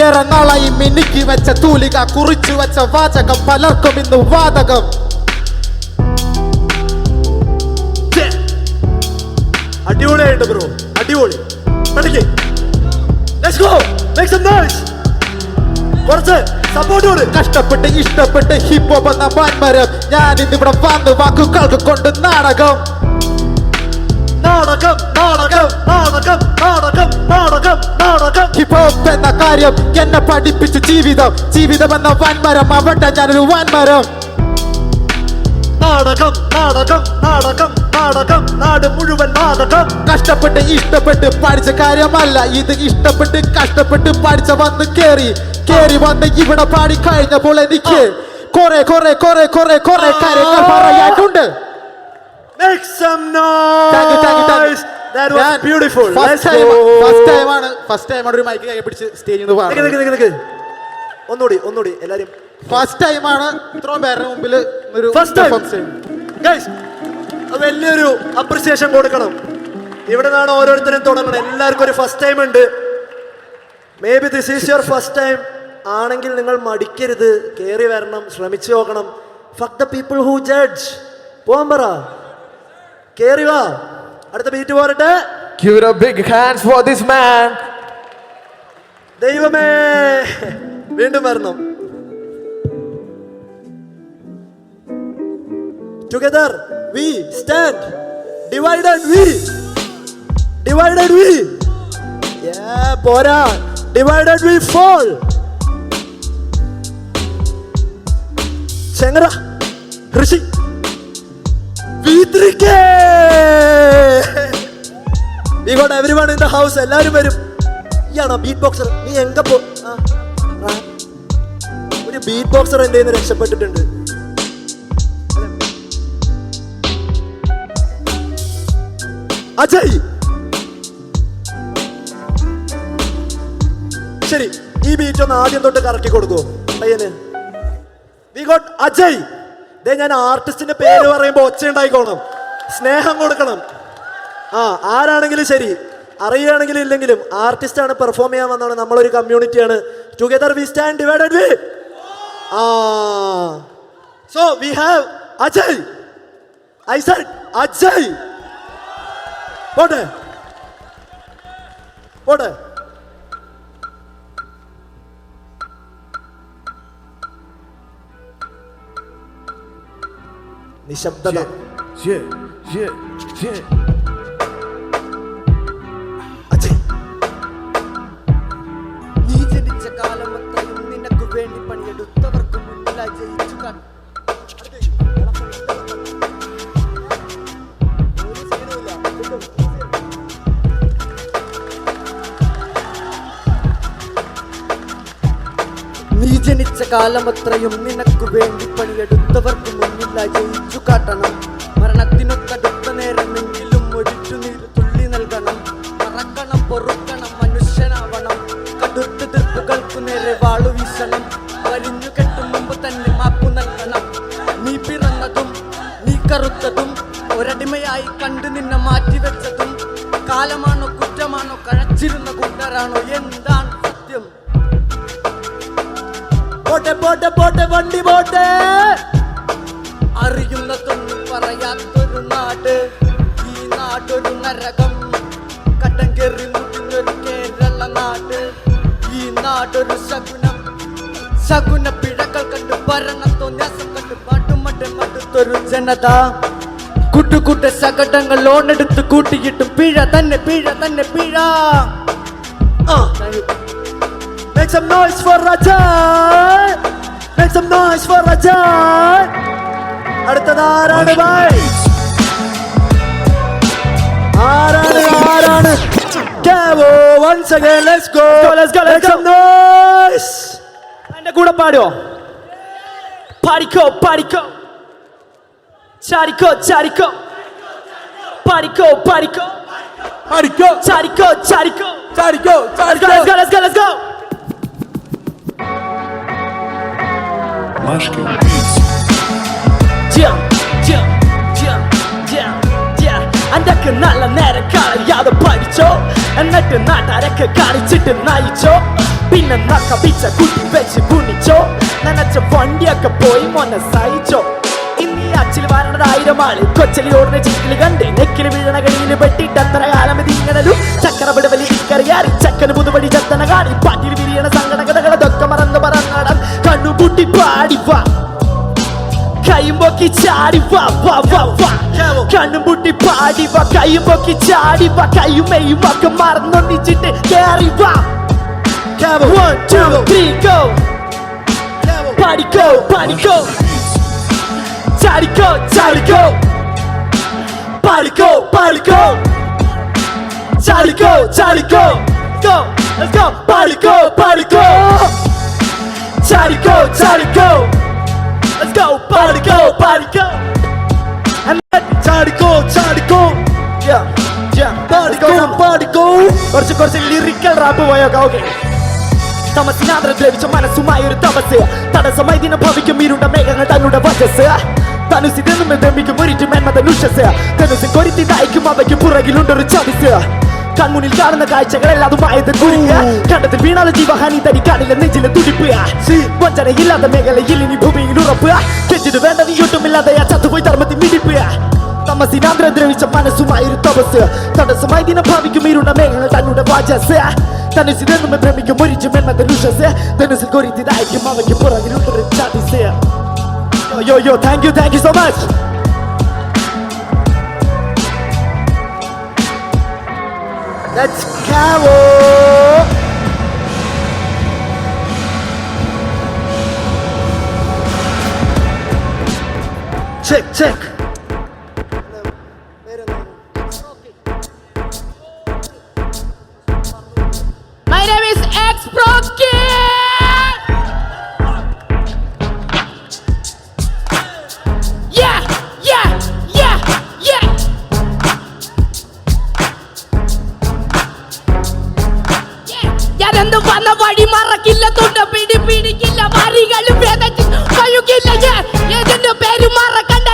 ഏറെ നാളായി മിനുക്കി വെച്ച തൂലിക, കുറിച്ചു വെച്ച വാചകം പലർക്കും ഇന്ന് വാതകം. അടിപൊളിയായിട്ട് ബ്രോ, അടിപൊളി. Let's go. Make some noise. കുറച്ച് സപ്പോർട്ട് കൊടു. കഷ്ടപ്പെട്ട് ഇഷ്ടപ്പെട്ട് ഹിപ്പ് ഹോപ്പ് എന്ന വൻമരം ഞാൻ ഇന്നിവിടെ വന്ന് വാക്കുകൾക്ക് കൊണ്ട് നാടകം. ഹിപ്പ് ഹോപ്പ് എന്ന കാര്യം എന്നെ പഠിപ്പിച്ചു ജീവിതം. ജീവിതം എന്ന വൻമരം, അവിടെ ഞാനൊരു വൻമരം. നാട് മുഴുവൻ നാടകം. കഷ്ടപ്പെട്ട് ഇഷ്ടപ്പെട്ട് പഠിച്ച കാര്യമല്ല ഇത്, ഇഷ്ടപ്പെട്ട് കഷ്ടപ്പെട്ട് പഠിച്ച വന്ന് കേറി വന്ന് ഇവിടെ പാടി കഴിഞ്ഞപ്പോൾ എനിക്ക് കുറെ കാര്യങ്ങൾ പറയാനുണ്ട്. Make some noise. That was beautiful. First ടൈമാണ് ഒരു മൈക്ക് കൈ പിടിച്ച് സ്റ്റേജിൽ നിന്ന് പാടുന്നത്. ഒന്നുകൂടി എല്ലാരും. ഫസ്റ്റ് ടൈമാണ് ഇത്രയും പേരുടെ മുമ്പിൽ ഒരു ഗൈസ് വലിയൊരു അപ്രിസിയേഷൻ കൊടുക്കണം. ഇവിടെ നിന്നാണ് ഓരോരുത്തരും തുടങ്ങണം. എല്ലാവർക്കും ഒരു ഫസ്റ്റ് ടൈം ഉണ്ട്. May be this is your first time ആണെങ്കിൽ നിങ്ങൾ മടിക്കരുത്, കയറി വരണം, ശ്രമിച്ചു നോക്കണം. Fuck the people who judge. പോകാൻ പറ, കയറി വാ. അടുത്ത ബീറ്റ് പോരട്ടെ. Give it a big hands for this man. ദൈവമേ, വീണ്ടും വരണം. Together we stand, divided we. Yeah, പോരാ. Divided we fall. Chengara Rishi V3K. We got everyone in the house. എല്ലാവരും വരും. ഇയാണോ ബീറ്റ് ബോക്സർ? നീ എങ്ക പോ ഒരു ബീറ്റ് ബോക്സർ എൻ്റെ കയ്യിൽ നിന്ന് രക്ഷപ്പെട്ടിട്ടുണ്ട്. അജയ്, ശരി, ഈ ബീറ്റ് ഒന്ന് ആദ്യം തൊട്ട് കറക്കി കൊടുക്കുമോ പയ്യന്? We got Ajay. ഞാൻ ആർട്ടിസ്റ്റിന്റെ പേര് പറയുമ്പോൾ ഒച്ച ഉണ്ടായിക്കോണം, സ്നേഹം കൊടുക്കണം. ആരാണെങ്കിലും ശരി, അറിയുകയാണെങ്കിലും ഇല്ലെങ്കിലും ആർട്ടിസ്റ്റാണ്, പെർഫോം ചെയ്യാൻ വന്നാണ്. നമ്മളൊരു കമ്മ്യൂണിറ്റിയാണ്. Together we stand divided we. So we have Ajay. I said Ajay. പോട്ടെ പോട്ടെ. നിശബ്ദത. നീ ജനിച്ച കാലമത്രയും നിനക്ക് വേണ്ടി പണിയെടുത്തവർക്ക് മുന്നിലായി ജയിച്ചു കാണും. നീ ജനിച്ച കാലമത്രയും നിനക്ക് വേണ്ടി പണിയെടുത്തവർക്ക് മുന്നിലായി ജയിച്ചു കാട്ടണം. മരണത്തിനൊത്തടുത്ത നേരമെങ്കിലും ഒരിറ്റു നീര് തുള്ളി നൽകണം. മറക്കണം, പൊറുക്കണം, മനുഷ്യനാവണം. കടുത്ത തീർപ്പുകൾക്കു നേരെ വാളു വീശണം. വലിഞ്ഞു കെട്ടും മുമ്പ് തന്നെ മാപ്പു നൽകണം. നീ പിറന്നതും നീ കറുത്തതും ഒരടിമയായി കണ്ടു നിന്നെ മാറ്റിവെച്ചതും കാലമാണോ കുറ്റമാണോ കഴച്ചിരുന്ന കൂട്ടരാണോ എന്താണ് സത്യം? പോട്ടെ പോട്ടെ പോട്ടെ വണ്ടി പോട്ടെ. അറിയുന്നതൊന്നും പറയാത്തൊരു നാട്, ഈ നാടൊരു നരകം. കട്ടം കയറി മുടിഞ്ഞൊരു കേരള നാട്, ഈ നാടൊരു ശകുനം. ശകുന പിഴകൾ കണ്ട് ഭരണത്തോന്യാസം കണ്ട് മടുത്തൊരു ജനത. കുട്ടുകുട്ട ശകടങ്ങൾ ലോണെടുത്ത് കൂട്ടിയിട്ടും പിഴ തന്നെ പിഴ തന്നെ പിഴ. Make some noise for Ajay. Make some noise for Ajay. അടുത്തത് ആരാണ് ഭായ്? ആരാണ്? Kevo, once again, let's go. Make some noise. എന്റെ കൂടെ പാടുവോ? പാടിക്കോ പാടിക്കോ, ചാടിക്കോ ചാടിക്കോ, പാടിക്കോ പാടിക്കോ, പാടിക്കോ ചാടിക്കോ ചാടിക്കോ, ചാടിക്കോ let's go let's go let's go. അന്റക്ക് നല്ല നേരം കളയാതെ പഠിച്ചോ, എന്നിട്ട് നാട്ടാരൊക്കെ കാണിച്ചിട്ട് നയിച്ചോ. പിന്നെ നക്കപിച്ച കുട്ടി വെച്ച് കുണിച്ചോ, നനച്ച വണ്ടിയൊക്കെ പോയി മോനെ സഹിച്ചോ. ഇന്നീ അച്ചിൽ വരണത് 1000 ആള് കൊച്ചലി ഓടുന്ന ചിക്കില് കണ്ട് നെക്കില് വീഴണ കഴിയില് വെട്ടിട്ട് അത്ര കാലം ഇതിങ്ങനൊരു ചക്കരവിടെ വലിയ തിക്കറിയാറി ചക്കന് പുതുപടി ചത്തന കാണി പാട്ടിൽ വിരിയണ സങ്കടകഥകളതൊക്കെ മറന്ന് പറന്നടം കണ്ണുപൂട്ടി പാടി വാ, കൈയും പൊക്കി ചാടി വാ വാ വാ വാ. കണ്ണും പൂട്ടി പാടി വാ, കൈയും പൊക്കി ചാടി വാ, കൈയും മെയ്യും ഒക്കെ മറന്നൊന്നിച്ചിട്ട് കേറി വാ. 1 2 3 go. പാടിക്കോ പാടിക്കോ, ചാടിക്കോ ചാടിക്കോ, പാടിക്കോ പാടിക്കോ, ചാടിക്കോ ചാടിക്കോ. Go let's go. പാടിക്കോ പാടിക്കോ, ചാടിക്കോ ചാടിക്കോ. Let's go, പാടിക്കോ പാടിക്കോ, ചാടിക്കോ ചാടിക്കോ, പാടിക്കോ പാടിക്കോ. കുറച്ച് ലിറിക്കൽ റാപ്പ് പോയോക്കെ. ഓക്കെ. തമസിനാദ്രം ദ്രവിച്ച മനസ്സുമായ ഒരു തപസ്, തടസ്സമായി ദിനം ഭവിക്കും ഇരുണ്ട മേഘങ്ങൾ തന്നുടെ വചസ്. തനുസി നിന്നും ദ്രമിക്കും ഒരിറ്റു മെന്മതനുഷസ്, തനുസി കൊരുത്തി നയിക്കും അവയ്ക്ക് പുറകിലുണ്ടൊരു ചതിസ്. കൺമുന്നിൽ കാണുന്ന കാഴ്ചകളെല്ലാതുമായത് കുരുങ്ങ, കണ്ടത്തിൽ വീണാലും ജീവഹാനി തനിക്കാണില്ല നെഞ്ചിലെ തുടിപ്പ്. വഞ്ചനയില്ലാത്ത മേഖലയിൽ ഇനി ഭൂമിയിൽ ഉറപ്പ്, കെട്ടിട്ട് വേണ്ട നീ ഒട്ടുമില്ലാതെ ചത്തുപോയി ധർമ്മത്തിൽ മിടിപ്പ്. തമസിനാദ്രം ദ്രവിച്ച മനസ്സുമായൊരു തപസ്, തടസ്സമായി ദിനം ഭാവിക്കും ഇരുണ്ട മേഘങ്ങൾ തന്നുടെ വാചസ്. തനുസി നിന്നും ഭ്രമിക്കും ഒരിച്ചു മെന്മതനുഷസ്, തനുസിൽ കൊരുത്തി നയിക്കും അവയ്ക്ക് പുറകിലുണ്ടൊരു ചതിസ്. Yo yo, thank you so much. Let's Kevo. Check. My name is X Pro Kid. ഞാനെന്ത് വന്ന വഴി മറക്കില്ല തൊട്ട പിടിക്കില്ല വരികളും വേദനിച്ച് കഴിക്കില്ല ഏതിന്റെ പേര് മറക്കണ്ട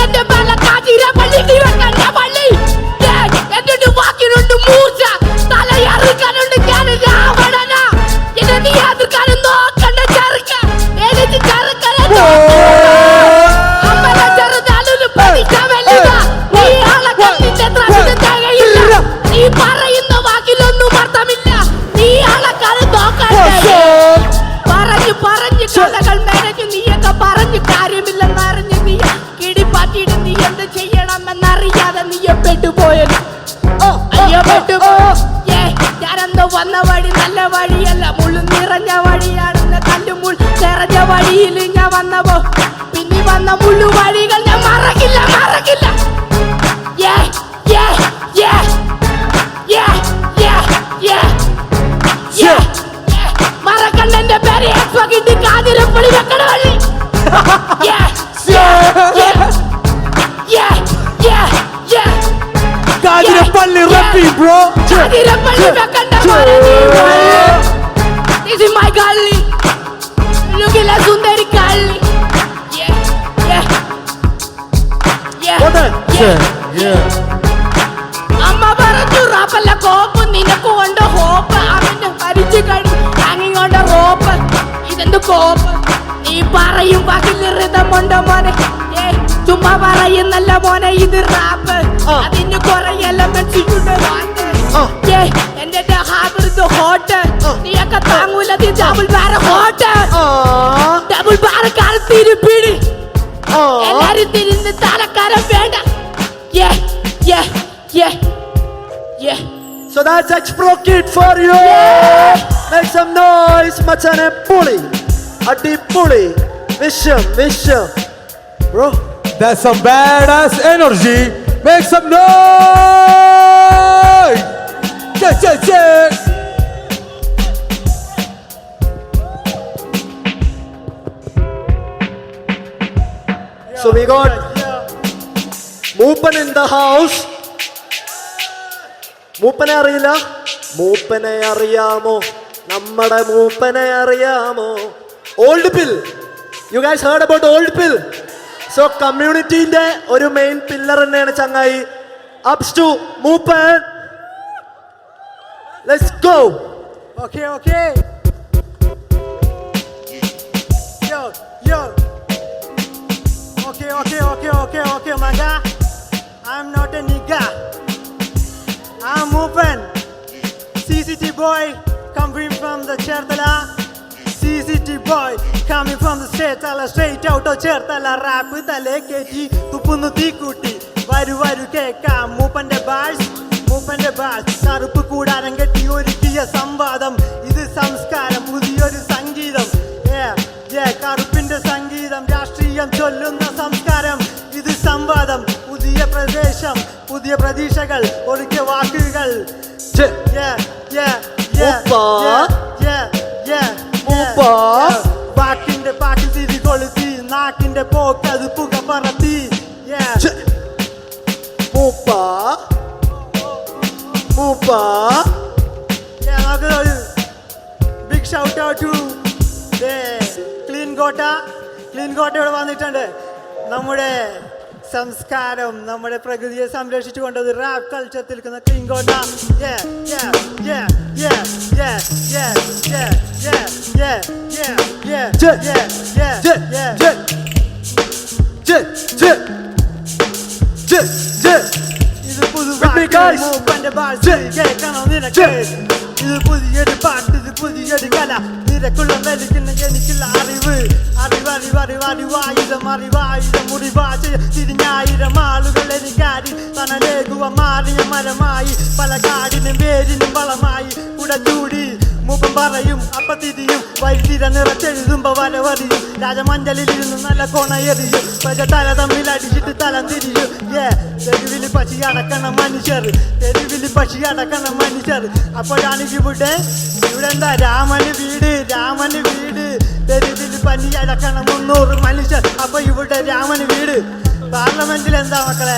എന്റെ മേലെ കാതിര പള്ളി വെക്കണ്ട പള്ളി എന്നിട്ട് വാക്കിനുണ്ട് മൂർച്ച തലയറുക്കാനുണ്ട് ഞാൻ രാവണനാ എന്നെ നീ എതിർക്കാനും നോക്കണ്ട ചെറുക്ക എനിക്ക് ചെറുക്കനെ അമ്മ ചെറുതാലൊരു പഠിച്ച വലുത നീ ആളെ കണ്ടിന്റെ തികയില്ല നീ പറയുന്ന വാക്കിലൊന്നും അർത്ഥമില്ല നീ ആളെക്കാരെ നോക്കണ്ട പറഞ്ഞു കഥകൾ മെനഞ്ഞു നീയൊക്കെ പറഞ്ഞു കാര്യമില്ലെന്നറിഞ്ഞ് നീ കിടിപ്പാറ്റിയിട്ട് നീ എന്ത് ചെയ്യണമെന്നറിയാതെ നീയെ പെട്ടുപോയത് അയ്യോ ഞാനെന്തോ വന്ന വഴി നല്ല വഴിയല്ല മുള്ളു നിറഞ്ഞ വഴിയാണെന്ന് കല്ലുമുൾ നിറഞ്ഞ വഴിയിൽ ഞാൻ വന്നപ്പോ പിന്നെ വന്ന മുള്ളു വഴികൾ ഞാൻ മറക്കില്ല മറക്കണ്ടെ പേര് എക്സ്പകിട്ട് കാതിരപ്പള്ളി വെക്കണ വഴി കാതിരപ്പള്ളി റപ്പി ബ്രോ കാതിരപ്പള്ളി വെക്കണ്ട This is my gully. Look at la sundari gully. അമ്മ പറഞ്ഞു റാപ്പല്ല കോപ്പ് നിനക്ക് കൊണ്ട് ഹോപ്പ് അവന്റെ മരിച്ചു കഴിഞ്ഞു താങ്ങിക്കൊണ്ട് റോപ്പ് ഇതെന്ത് കോപ്പ് നീ പറയും പകിലിറിതമുണ്ടോ മോനെ ചുമ്മാ പറയുന്നല്ല മോനെ ഇത് റാപ്പ് അതിന് കുറെ എലമെന്റ്സ് എന്റെ ഹാബിർത് ഹോട്ട് നീയൊക്കെ താങ്ങൂല നീ ഡബിൾ ബാര ഹോട്ട് ഡബിൾ ബാരക്കാരൻ തിരുപ്പിടി എല്ലാരും തിരിഞ്ഞ് തലക്കാരൻ വേണ്ട So that's X-Pro Kid for you. Make some noise, machane puli. Adi puli. Visham. Bro, That's some badass energy. Make some noise. Check. so we got Moopan in the house. മൂപ്പനെ അറിയില്ല മൂപ്പനെ അറിയാമോ നമ്മുടെ മൂപ്പനെ അറിയാമോ Old Pill you guys heard about Old Pill so കമ്മ്യൂണിറ്റീൻ്റെ ഒരു മെയിൻ പില്ലർ തന്നെയാണ് ചങ്ങായി props to Mooppan let's go Okay. Okay, manga. I'm not a nigga. I'm open. CCT boy, coming from the Chertala. CCT boy, coming from the Chertala, straight out of Chertala. Rap with a leketi, tupunu tikuti. Varu keka, Mupande bars. കറുപ്പ് കൂടാരം കെട്ടി ഒരുക്കിയ സംവാദം ഇത് സംസ്കാരം പുതിയൊരു സംഗീതം കറുപ്പിന്റെ സംഗീതം രാഷ്ട്രീയം ചൊല്ലുന്ന സംസ്കാരം ഇത് സംവാദം പുതിയ പ്രദേശം പുതിയ പ്രതീക്ഷകൾ ഒരുക്കിയ വാക്കുകൾ വാക്കിന്റെ പാട്ടിൽ തിരി കൊളുത്തി നാക്കിന്റെ പോക്കത് പുക പറത്തി big shout out to clean gotta ഇവിടെ വന്നിട്ടുണ്ട് നമ്മുടെ സംസ്കാരം നമ്മുടെ പ്രകൃതിയെ സംരക്ഷിച്ചുകൊണ്ട് റാപ്പ് കൾച്ചർ നിൽക്കുന്ന ക്ലീൻ ഗോട്ട ഇത് പുതിയൊരു പാട്ട് ഇത് പുതിയൊരു കല നിരക്കുള്ള വലിക്കുന്ന എനിക്കുള്ള അറിവായുധം മുറിവാചയ തിരിഞ്ഞായിരം ആളുകൾ എനിക്കാരി തണലേകുവ മാറിയ മരമായി പല കാടിനും വേരിനും വളമായി കുടച്ചൂടി മൂപ്പം പറയും അപ്പ തിരിയും വൈദ്യുത നിറച്ചെഴുതുമ്പോ വരവറിയും രാജമഞ്ചലിലിരുന്ന് നല്ല കൊണയെറിയും പ്രജ തല തമ്മിൽ അടിച്ചിട്ട് തലം തിരിയും തെരുവിൽ പക്ഷി അടക്കണ മനുഷ്യർ അപ്പോഴാണ് ഇവിടെ എന്താ രാമന് വീട് തെരുവിൽ പനി അടക്കണം 300 മനുഷ്യർ അപ്പൊ ഇവിടെ രാമന് വീട് പാർലമെന്റിൽ എന്താ മക്കളെ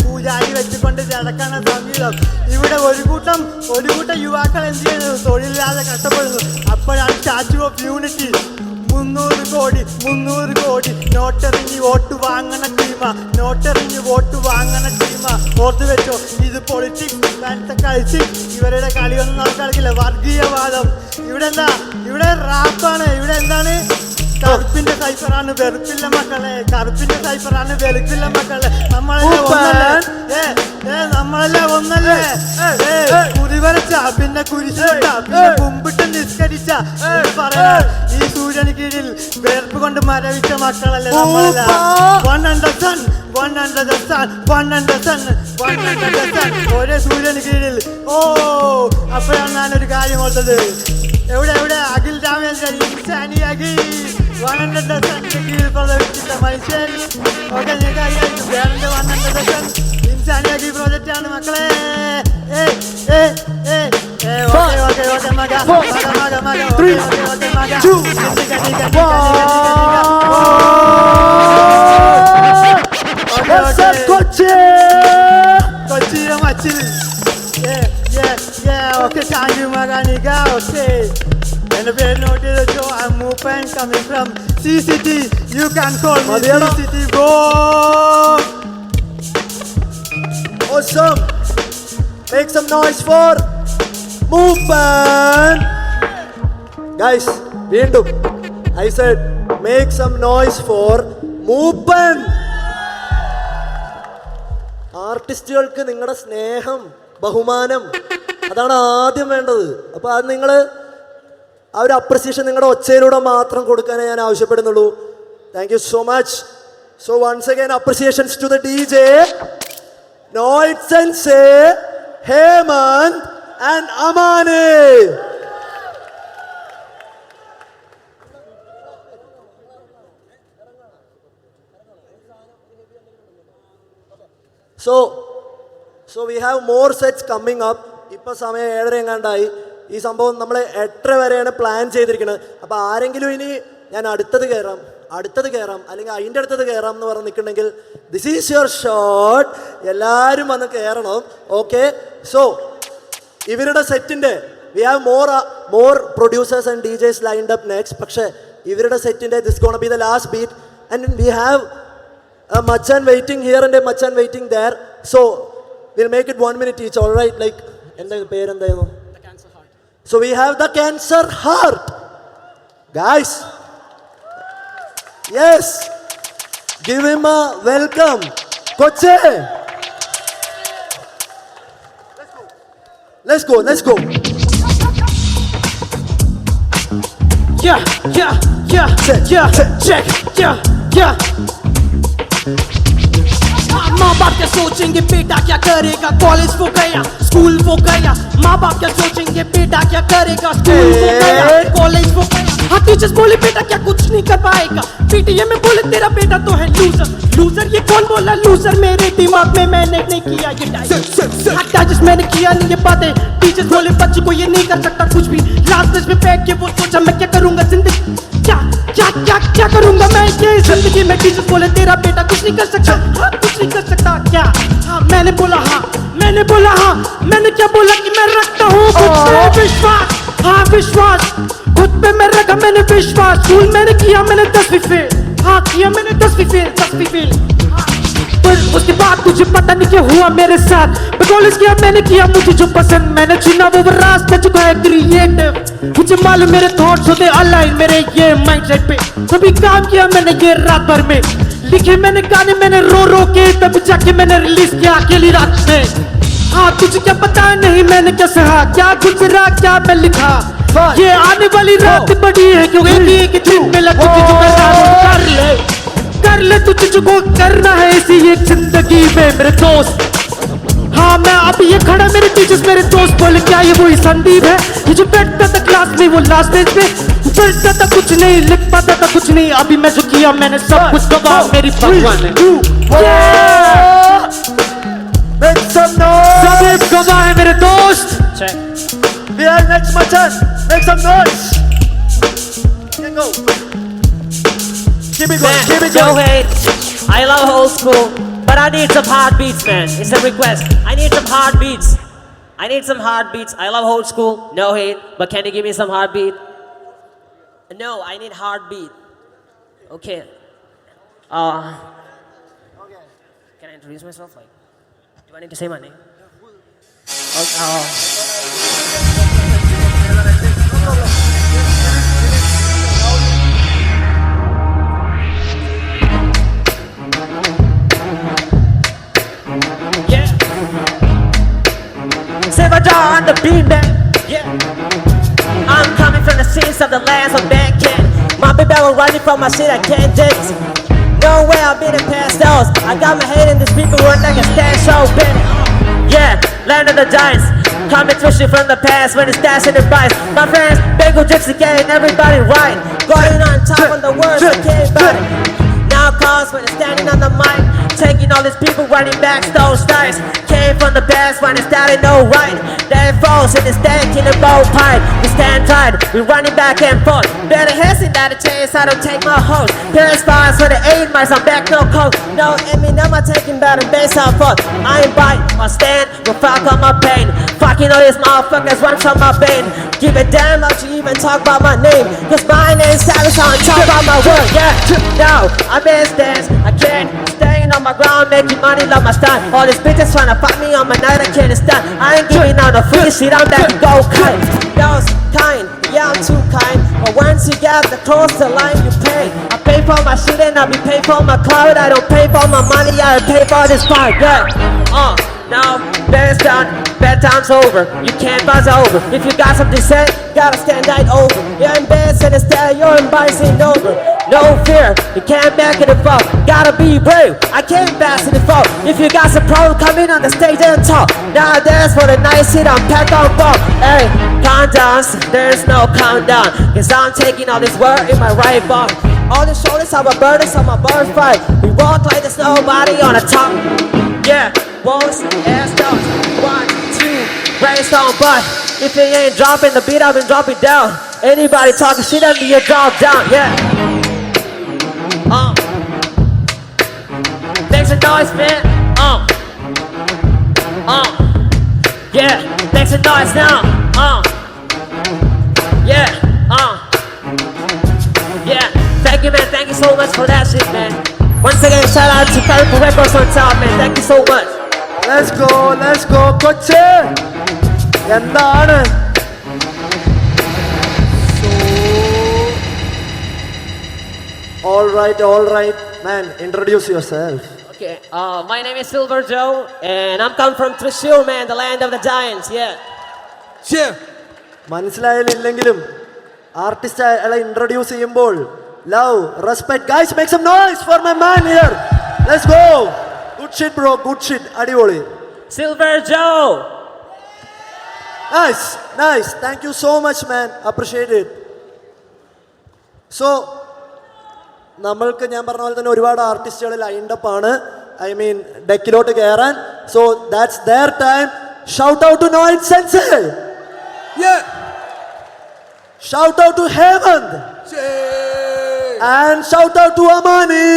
പൂജാരി വെച്ചുകൊണ്ട് നടക്കണ സംഗീതം ഇവിടെ ഒരു കൂട്ടം യുവാക്കൾ എന്ത് ചെയ്യുന്നു? തൊഴിലില്ലാതെ കഷ്ടപ്പെടുന്നു. അപ്പോഴാണ് സ്റ്റാച്യു ഓഫ് യൂണിറ്റി 300 കോടി നോട്ടെറിഞ്ഞ് വോട്ട് വാങ്ങണ ടീമാ. ഓർത്തു വെച്ചോ, ഇത് പൊളിറ്റിക്സ് കളിച്ച് ഇവരുടെ കളിയൊന്നും നമുക്ക് കളിക്കില്ല. വർഗീയവാദം. ഇവിടെ റാപ്പാണ്. ഇവിടെ എന്താണ്? കറുപ്പിന്റെ സൈഫറാണ് വെറുപ്പില്ല മക്കളെ. നമ്മളെല്ലാം ഒന്നല്ലേ? കുറിവരച്ച പിന്നെ കുരിശിട്ട പിന്നെ കുമ്പിട്ട് നിസ്കരിച്ച പറയാ ഈ സൂര്യന് കീഴിൽ വേർപ്പ് കൊണ്ട് മരവിച്ച മക്കളല്ലേ നമ്മളെല്ലാം. ഒരേ സൂര്യന് കീഴിൽ. അപ്പോഴാണ് ഞാനൊരു കാര്യം ഓർത്തത്. എവിടെ അഖിൽ രാമേന്ദ്രൻ ഇൻസാനി അഖിൽ 100 കീഴിൽ പ്രവർത്തിച്ച മനുഷ്യൻ. ഓക്കെ, നിങ്ങൾക്ക് അറിയാമായിരിക്കും വേറെ 100 ഇൻസാനി അഖിൽ പ്രോജക്റ്റ് ആണ് മക്കളെ. കൊച്ചിയിലെ മച്ചിൽ. ഓക്കെ, താങ്ക് യു മകാനിക. ഓക്കെ, എന്റെ പേര് നോട്ട് ചെയ്ത് വെച്ചോ. I'm Mooppan coming from CCT. You can call me CCT bro. Awesome. Make some noise for Moopan. Guys, വീണ്ടും I said make some noise for Moopan. ആർട്ടിസ്റ്റുകൾക്ക് നിങ്ങളുടെ സ്നേഹം, ബഹുമാനം, അതാണ് ആദ്യം വേണ്ടത്. അപ്പോൾ അത് നിങ്ങൾ ആ ഒരു അപ്രിസിയേഷൻ നിങ്ങളുടെ ഒച്ചയിലൂടെ മാത്രം കൊടുക്കാനേ ഞാൻ ആവശ്യപ്പെടുന്നുള്ളൂ. Thank you so much. So once again appreciations to the DJ Noid Sensei, Hemant and Amani. So we have more sets coming up. ഇപ്പോൾ സമയം 7:30 എങ്ങാണ്ടായി. ഈ സംഭവം നമ്മൾ 8:30 വരെയാണ് പ്ലാൻ ചെയ്തിരിക്കുന്നത്. അപ്പോൾ ആരെങ്കിലും ഇനി ഞാൻ അടുത്തത് കയറാം അല്ലെങ്കിൽ അതിൻ്റെ അടുത്തത് കയറാം എന്ന് പറഞ്ഞ് നിൽക്കുന്നുണ്ടെങ്കിൽ ദിസ് ഈസ് യുവർ ഷോട്ട്. എല്ലാവരും വന്ന് കയറണം. ഓക്കെ, സോ ഇവരുടെ സെറ്റിൻ്റെ we have more producers and DJs lined up next. പക്ഷേ ഇവരുടെ സെറ്റിൻ്റെ this gonna be the last beat and we have a machan waiting here and a machan waiting there. So we'll make it 1 minute each. All right, like enda pair endayno? The Cancer Heart. So we have the Cancer Heart, guys. Yes, give him a welcome. Koche, let's go. Yeah. Check. माँ बाप क्या सोचेंगे बेटा क्या करेगा, कॉलेज वो गया स्कूल वो गया. माँ बाप क्या सोचेंगे बेटा क्या करेगा, स्कूल वो गया कॉलेज वो गया. हाँ टीचर्स बोले बेटा क्या कुछ नहीं कर पाएगा. PTM में बोले तेरा बेटा तो है लूजर. ये कौन बोला लूजर? मेरे दिमाग में मैंने नहीं किया ये डाइजेस्ट मैंने किया नहीं ये बातें. टीचर्स बोले बच्चे को ये नहीं कर सकता कुछ भी. लास्ट बेंच पे बैठ के वो सोचा मैं क्या करूंगा जिंदगी, क्या करूंगा मैं ये जिंदगी में. टीचर्स बोले तेरा बेटा कुछ नहीं कर सकता. हाँ कुछ नहीं कर सकता क्या? हाँ मैंने बोला हाँ. मैंने क्या बोला कि मैं रखता हूँ खुद पे विश्वास. हाँ विश्वास खुद पे मैं रखा मैंने विश्वास. स्कूल मैंने किया मैंने 10वीं फेल. हाँ किया मैंने 10वीं फेल. पर उसके बाद तुझे पता नहीं क्या हुआ मेरे साथ. मैं कॉलेज किया मैंने किया मुझे जो पसंद. मैंने चुना वो रास्ता चुका है क्रिएटिव. मुझे मालूम मेरे थॉट्स होते अलाइन मेरे ये माइंडसेट पे. सभी काम किया मैंने ये रात भर में. लिखे मैंने गाने मैंने रो के तब जाके मैंने रिलीज किया अकेली रात में. हाँ तुझे क्या पता नहीं मैंने क्या सहा, क्या गुजरा क्या मैं लिखा. ये आने वाली रात बड़ी है क्योंकि एक दिन मिला तुझे जो कर ले तुझे जो करना है इसी एक जिंदगी में मेरे दोस्त. हाँ मैं अब ये खड़ा मेरे टीचर्स मेरे दोस्त बोले क्या ये वही संदीप है ये जो बैठता था क्लास में वो लास्ट बेंच पे. चलता था कुछ नहीं लिख पाता था कुछ नहीं. अभी मैं जो किया मैंने सब कुछ गवा मेरी भगवान ने. Make some noise. सब गवा है मेरे दोस्त. We are next machan. Make some noise. Go. Keep it going. No hate. I love old school, but I need some hard beats, man. It's a request. I need some hard beats. I need some heartbeats. I love old school, no hate, but can you give me some heartbeat? No, I need heartbeat. Okay. Can I introduce myself? Like, do I need to say my name? Okay. Yeah. Salvador on the beat, man. Yeah. I'm coming from the scenes of the lands of Banking. My baby was running from my shit I can't dance. No way I've been in past those. I got my head in these people run like a stand show, baby. Yeah, land of the giants. Coming twisted from the past when it's dashing the bites. My friends, Bengal Gypsy getting everybody right. Going on top of the words, I can't fight it. Now calls when it's standing on the mic. Taking all these people running back those dice. Came from the past when it started no right. Then falls in this stank in the bow pipe. We stand tight, we running back and forth. Better hesitate that a chance, I don't take my host. Parents fires for the 8 miles, I'm back no coat. No Eminem, I'm taking back and bass out forth. I ain't bite, I stand, will fuck on my pain. Fucking all these motherfuckers run from my vein. Give a damn how you even talk about my name. Cause my name's Savage on top of my word. Yeah, now I'm in stance, I can't staying on my ground, making money, love my style. All these bitches tryna fuck me on my night, I can't stand. I ain't giving out no free shit, I'm back to go kind. That was kind, yeah I'm too kind. But once you get the close the line you pay. I pay for my shit and I be paid for my cloud. I don't pay for my money, I pay for this part, yeah. Now, bed's done, bedtime's over. You can't buzz over. If you got something to say, gotta stand right over. You're in bed, sit instead, you're in bicycle over. No fear, you can't back it up. Gotta be brave, I can't pass it up. If you got some problem, come in on the stage and talk. Now dance for the nice hit, I'm packed on ball. Hey, calm down, there's no countdown. Cause I'm taking all this work in my right ball. All the shoulders are my burdens on my birthright. We walk like there's nobody on the top. Yeah, walls, ass down. 1, 2, raise on butt. If it ain't dropping the beat, I've been dropping down. Anybody talking shit under your drop down, yeah. Make some noise, man. Yeah, make some noise now. Yeah, yeah. Thank you, man. Thank you so much for that shit, man. Once again, shout out to Purple Records on top, man. Thank you so much. Let's go, കൊച്ചേ എന്താണ് all right man, introduce yourself. Okay, my name is Silver Joe, and I'm come from Thrissur, man, the land of the giants, yeah. മനസ്സിലായില്ലെങ്കിലും ആർട്ടിസ്റ്റ് അയാളെ ഇൻട്രൊഡ്യൂസ് ചെയ്യുമ്പോൾ love respect guys make some noise for my man here let's go good shit bro good shit അടിപൊളി Silver Joe. Nice. Thank you so much, man. Appreciate it. So, നമ്മൾക്ക് ഞാൻ പറഞ്ഞ പോലെ തന്നെ ഒരുപാട് ആർട്ടിസ്റ്റുകൾ ലൈൻഡപ്പ് ആണ്. ഐ മീൻ ഡെക്കിലോട്ട് കയറാൻ. So that's their time. Shout out to Noin Sensei. Yeah. Shout out to Hemant. And shout out to Amani.